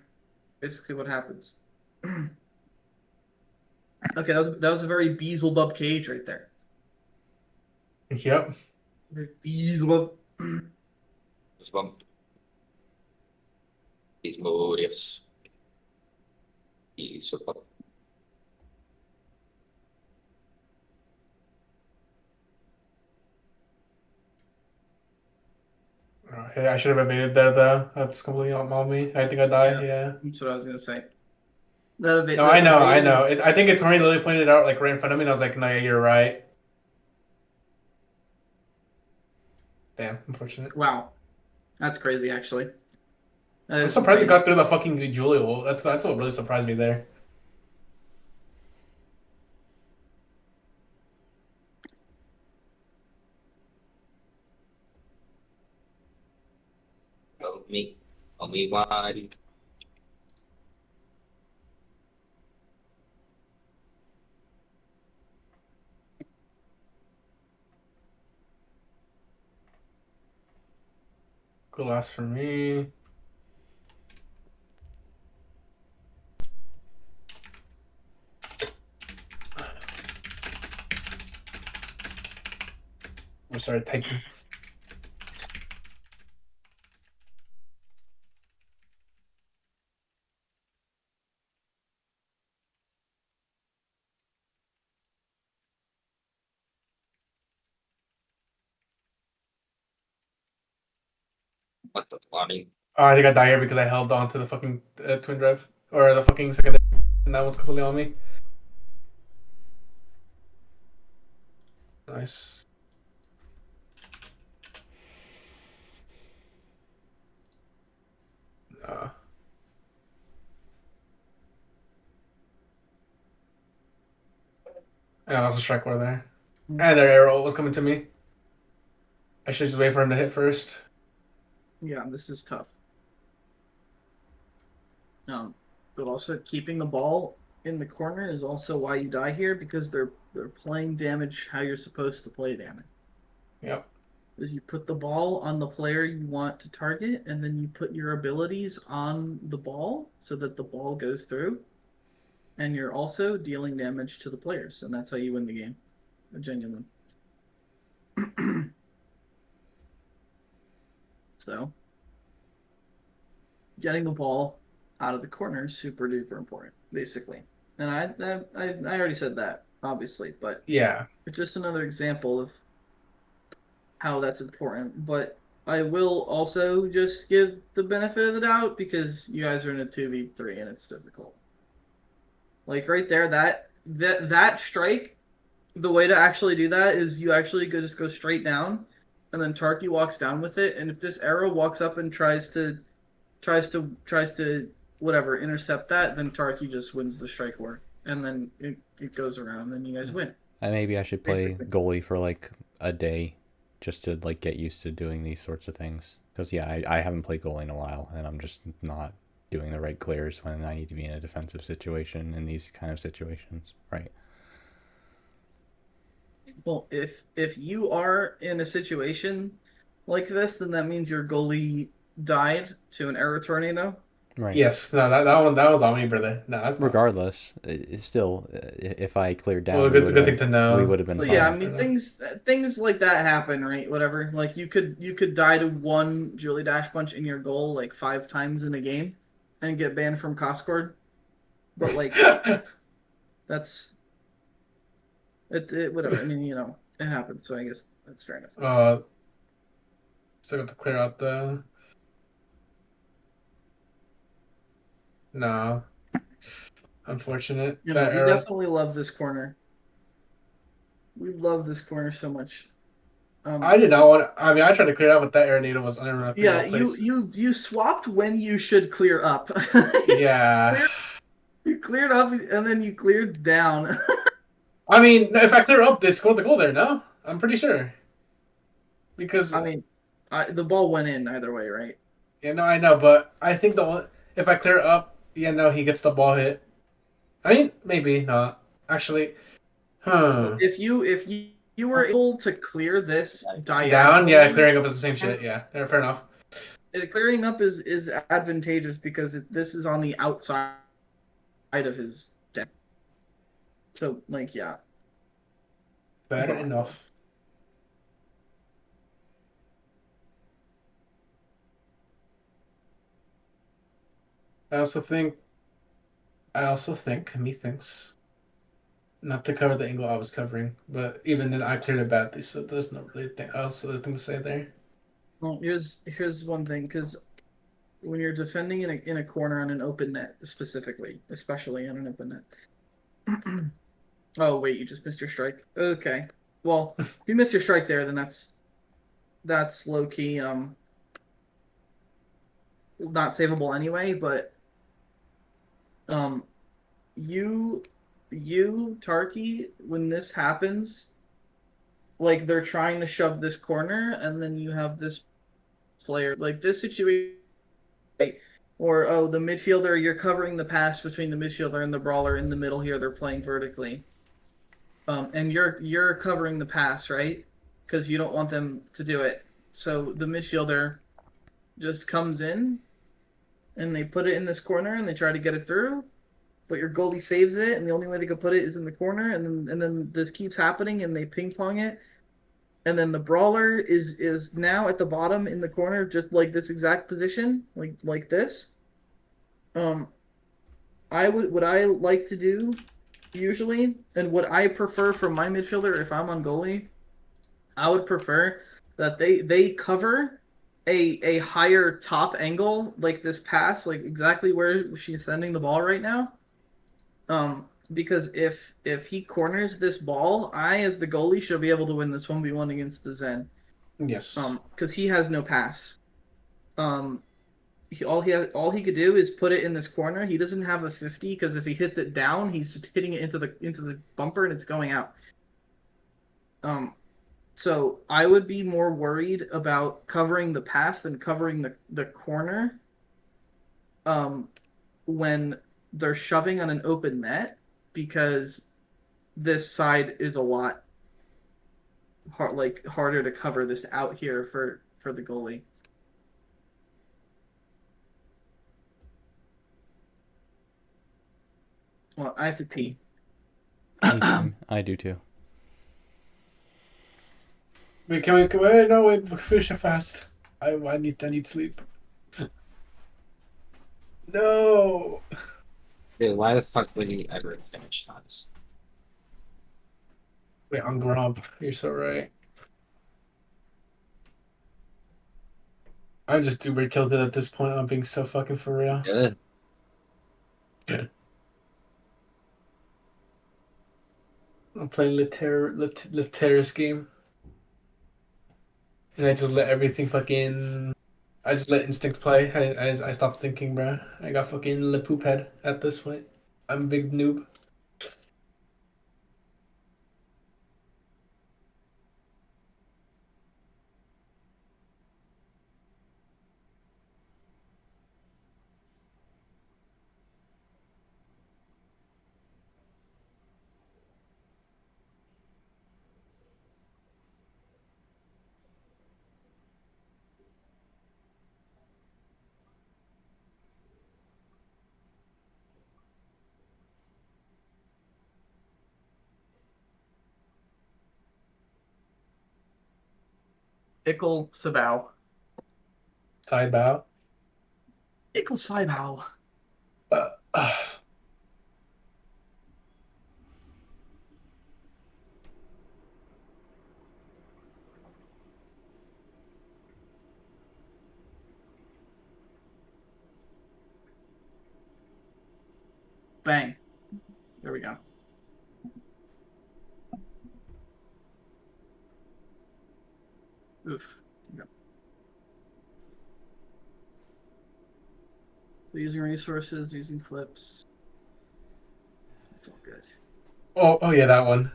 basically what happens. Okay, that was a very Beelzebub cage right there. Yep. Beelzebub. Just bump. He's glorious. He's super. Hey, I should have evaded there though. That's completely on me. I think I died. Yeah. That's what I was gonna say. No, I know. I think it's Tony literally pointed it out like right in front of me, and I was like, "No, yeah, you're right." Damn, unfortunate. Wow, that's crazy. Actually, I'm surprised you got through the fucking Julio. That's what really surprised me there. Help me why. Good last for me. I started typing. What the funny? Oh, I think I died here because I held on to the fucking twin drive or the fucking secondary, and that one's completely on me. Nice. Yeah, I was a strike war there. And their arrow was coming to me. I should just wait for him to hit first. Yeah, this is tough. But also keeping the ball in the corner is also why you die here, because they're playing damage how you're supposed to play damage. Yep. Is you put the ball on the player you want to target, and then you put your abilities on the ball so that the ball goes through, and you're also dealing damage to the players, and that's how you win the game. Genuinely. So, getting the ball out of the corner is super duper important, basically. And I already said that, obviously, but Yeah. it's just another example of how that's important. But I will also just give the benefit of the doubt because you guys are in a 2v3 and it's difficult. Like right there, that strike, the way to actually do that is you actually just go straight down, and then Tarky walks down with it, and if this arrow walks up and tries to whatever intercept that, then Tarky just wins the strike war, and then it goes around, and you guys win. Maybe I should play Basically. goalie for like a day, just to like get used to doing these sorts of things. Because yeah, I haven't played goalie in a while, and I'm just not doing the right clears when I need to be in a defensive situation in these kind of situations, right? Well, if you are in a situation like this, then that means your goalie died to an arrow tornado. Right. Yes. No, that was on me, brother. No, that's not. Regardless, it's still, if I cleared down, Well, good thing to know. we would have been But fine. yeah, I mean things like that happen, right? Whatever. Like you could die to one Julie Dash punch in your goal like 5 times in a game, and get banned from Coscord. But like that's it. Whatever. I mean, it happens. So I guess that's fair enough. Still got to clear out the. No. Unfortunate. We That arrow. definitely love this corner. We love this corner so much. I did not want. I mean, I tried to clear out, but that Aranita was under. Yeah, you swapped when you should clear up. Yeah. You cleared up and then you cleared down. I mean, if I clear up, they scored the goal there. No, I'm pretty sure. Because I mean, the ball went in either way, right? yeah, no, I know, but I think if I clear up, yeah, no, he gets the ball hit. I mean, maybe not. Actually, If you were able to clear this down, diagonally, yeah, clearing up is the same shit. Yeah, fair enough. Clearing up is advantageous because this is on the outside of his deck. So, like, yeah. Fair enough. I also think, methinks, not to cover the angle I was covering, but even then I cleared it badly, so there's no really thing else other thing to say there. Well, here's one thing, because when you're defending in a corner on an open net, specifically, especially on an open net. Oh wait, you just missed your strike. Okay, well, if you missed your strike there, then that's low key not savable anyway. But you Tarky, when this happens, like they're trying to shove this corner, and then you have this player like this situation, or the midfielder, you're covering the pass between the midfielder and the brawler in the middle here. They're playing vertically, and you're covering the pass, right? Because you don't want them to do it. So the midfielder just comes in, and they put it in this corner, and they try to get it through. But your goalie saves it, and the only way they could put it is in the corner, and then this keeps happening, and they ping pong it, and then the brawler is now at the bottom in the corner, just like this exact position, like this. What I like to do usually, and what I prefer from my midfielder if I'm on goalie, I would prefer that they cover a higher top angle, like this pass, like exactly where she's sending the ball right now. because if he corners this ball, I as the goalie should be able to win this 1v1 against the Zen. Yes. Because he has no pass. All he could do is put it in this corner. He doesn't have a 50 because if he hits it down, he's just hitting it into the bumper and it's going out. So I would be more worried about covering the pass than covering the corner. When they're shoving on an open net, because this side is a lot harder to cover this out here for the goalie. Well, I have to pee. I do too. Wait, can we? Wait, no, wait. Finish it fast. I need sleep. No. Dude, why the fuck would he ever finish this? Wait, on Grump. You're so right. I'm just uber tilted at this point. I'm being so fucking for real. Good. I'm playing Laterra's game. And I just let everything fucking... I just let instinct play. I stopped thinking, bro. I got fucking the poop head at this point. I'm a big noob. Ickle Sabao. Side bow. Ickle Sabao. Bang. There we go. Oof. Yep. They're using resources, using flips. It's all good. Oh yeah, that one.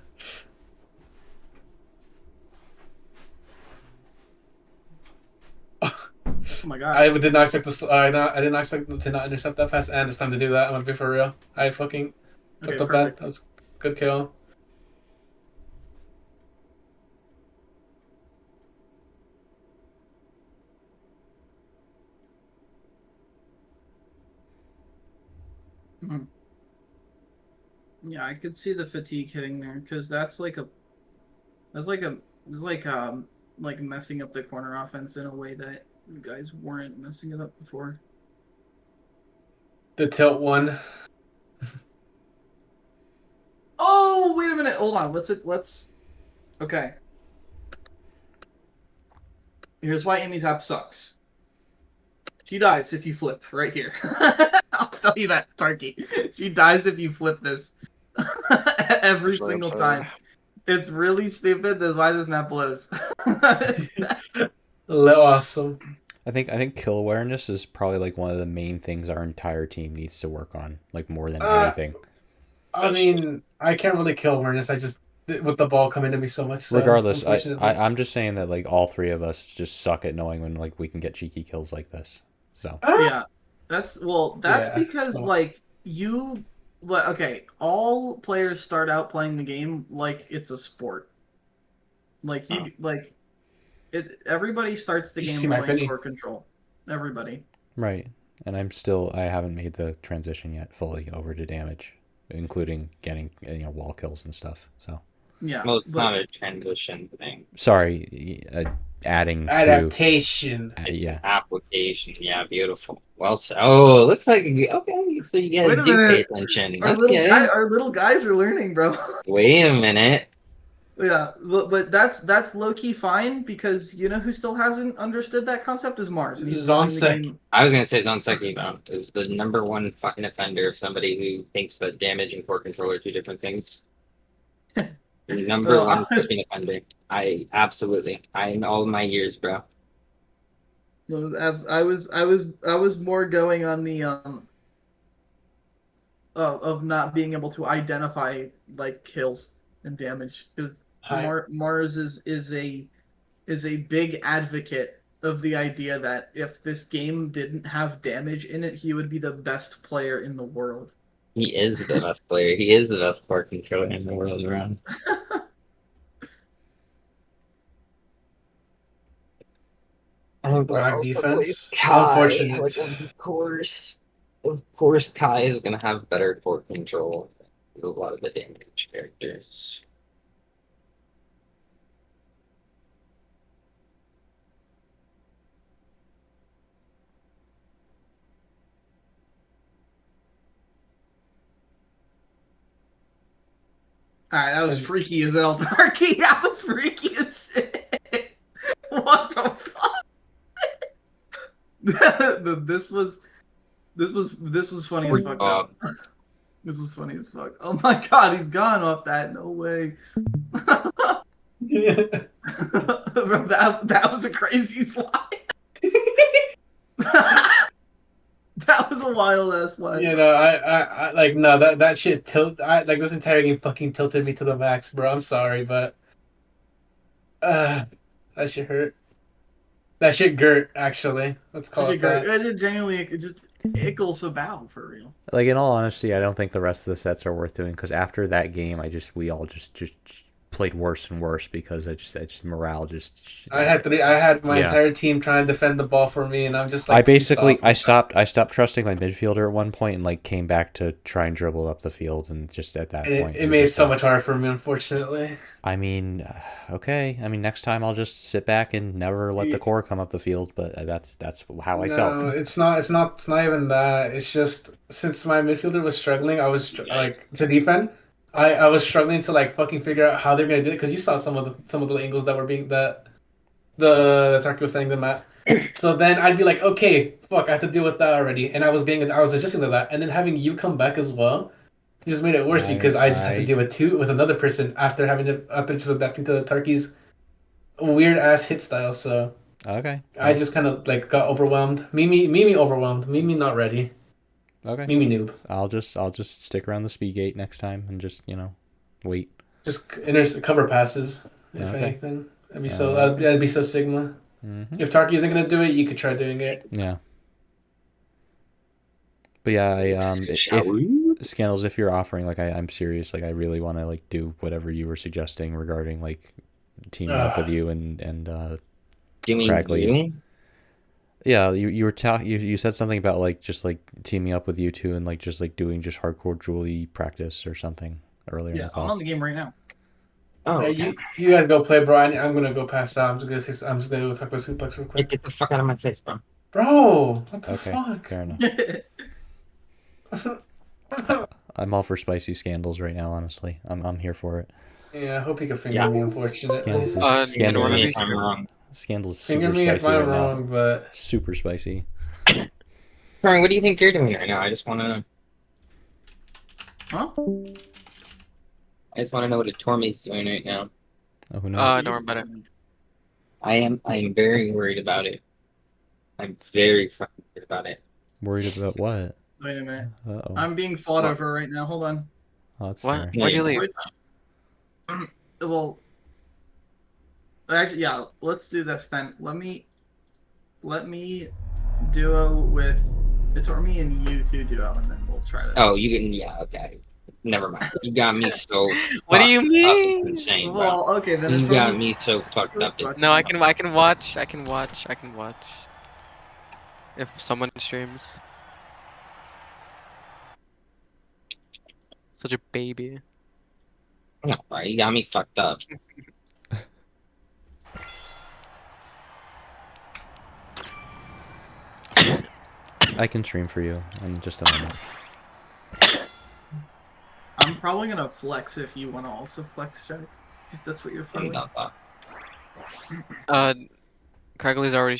Oh my god. I did not expect this. I did not expect to not intercept that pass, and it's time to do that. I'm gonna be for real. I fucking took the bet. Perfect. That was good kill. Mhm. Yeah, I could see the fatigue hitting there because that's like messing up the corner offense in a way that you guys weren't messing it up before. The tilt one. Oh, wait a minute. Hold on. Let's. Okay. Here's why Amy's app sucks. She dies if you flip right here. I'll tell you that, Tarky. She dies if you flip this every Actually, single absurd. time. It's really stupid. That's why this map blows. Awesome. I think kill awareness is probably like one of the main things our entire team needs to work on, like more than anything. I mean, I can't really kill awareness. I just with the ball coming to me so much. So, Regardless, unfortunately. I'm just saying that like all three of us just suck at knowing when like we can get cheeky kills like this. So Yeah, that's Yeah, because so- okay, all players start out playing the game like it's a sport. Like everybody starts the You game see my playing Finny. core control. Everybody. right, and I haven't made the transition yet fully over to damage, including getting wall kills and stuff. So Yeah. Well, it's but- not a transition thing. sorry, adding to Adaptation. It's yeah. an application. Yeah, beautiful. Well, oh, it looks like okay. So you guys Wait a do pay minute. attention. Our little guys are learning, bro. Wait a minute. Yeah, but that's low key fine because you know who still hasn't understood that concept is Mars. And he's playing the Zonsek. game. I was gonna say Zonseki is the number one fucking offender of somebody who thinks that damage and core control are two different things. Number Oh, one fucking offender. I in all my years, bro. I was more going on the of not being able to identify like kills and damage because Mars is a big advocate of the idea that if this game didn't have damage in it, he would be the best player in the world. He is the best player. He is the best core controller in the world around. Black defense. Kai, Unfortunate. like, of course, Kai is gonna have better core control than a lot of the damage characters. Alright, that was freaky as hell, Darky. That was freaky as shit. What the fuck? this was funny as fuck. Though. This was funny as fuck. Oh my god, he's gone off that. No way. Bro, that was a crazy slide. That was a wild ass slide. You know, I like no that shit like this entire game fucking tilted me to the max, bro. I'm sorry, but that shit hurt. That shit hurt, actually. Let's call it that. It genuinely it just ickles about for real. Like in all honesty, I don't think the rest of the sets are worth doing because after that game, we all just played worse and worse because I just morale just. I had my Yeah. entire team trying to defend the ball for me, and I'm just like. I stopped trusting my midfielder at one point and like came back to try and dribble up the field and just at that point. It made it so much harder for me, unfortunately. I mean, okay. I mean, next time I'll just sit back and never let the core come up the field. But that's how I No, felt. it's not even that. It's just since my midfielder was struggling, I was like to defend. I was struggling to like fucking figure out how they're gonna do it because you saw some of the angles that were being that the Taki was setting them at. So then I'd be like, okay, fuck, I have to deal with that already, and I was adjusting to that, and then having you come back as well just made it worse because I just had to deal with another person after just adapting to the Tarky's weird ass hit style. So Okay. I just kind of like got overwhelmed. Mimi overwhelmed. Mimi not ready. Okay. Mimi noob. I'll just stick around the speed gate next time and just wait. Just cover passes, if Okay. anything. That'd be so Sigma. Mm-hmm. If Tarky isn't gonna do it, you could try doing it. Yeah. But yeah, if Scandals, if you're offering, like, I'm serious. Like, I really want to like do whatever you were suggesting regarding like teaming up with you and Doing Cragley. you? Yeah, you were you said something about like just like teaming up with you two and like just like doing just hardcore Julie practice or something earlier in Yeah, the call. I'm on the game right now. Oh, Hey, okay. you guys go play, bro. I'm gonna go pass out. I'm just gonna go talk about Suplex real Hey, quick. get the fuck out of my face, bro. Bro, what the Okay, fuck? fair enough. I'm all for spicy Scandals right now. Honestly, I'm here for it. Yeah, I hope you can finger Yeah. me. Unfortunately, Scandals is Neither Scandals one of is, you. If I'm wrong. Scandals is finger super me if spicy I'm right wrong, now. but Super spicy. Brian, what do you think you're doing right now? I just want to know. Huh? I just want to know what a Tormey's doing right now. Oh, who knows? Don't worry about it. I am very worried about it. I'm very fucking worried about it. Worried about what? Wait a minute. Uh-oh. I'm being fought over right now. Hold on. Oh, that's What? fair. Why'd you leave? Well, actually, yeah. Let's do this then. Let me duo with Tormy and you two duo, and then we'll try to. Oh, you can, yeah, okay. Never mind. You got me so. What do you fucked up. It's mean? insane, bro. Well, okay then. You Tormy- got me so fucked up. It's No, I insane. can watch. I can watch. If someone streams. Such a baby. No, bro, you got me fucked up. I can stream for you in just a minute. I'm probably gonna flex if you want to also flex, Jack. Because that's what you're I'm feeling. not that. Craggly's already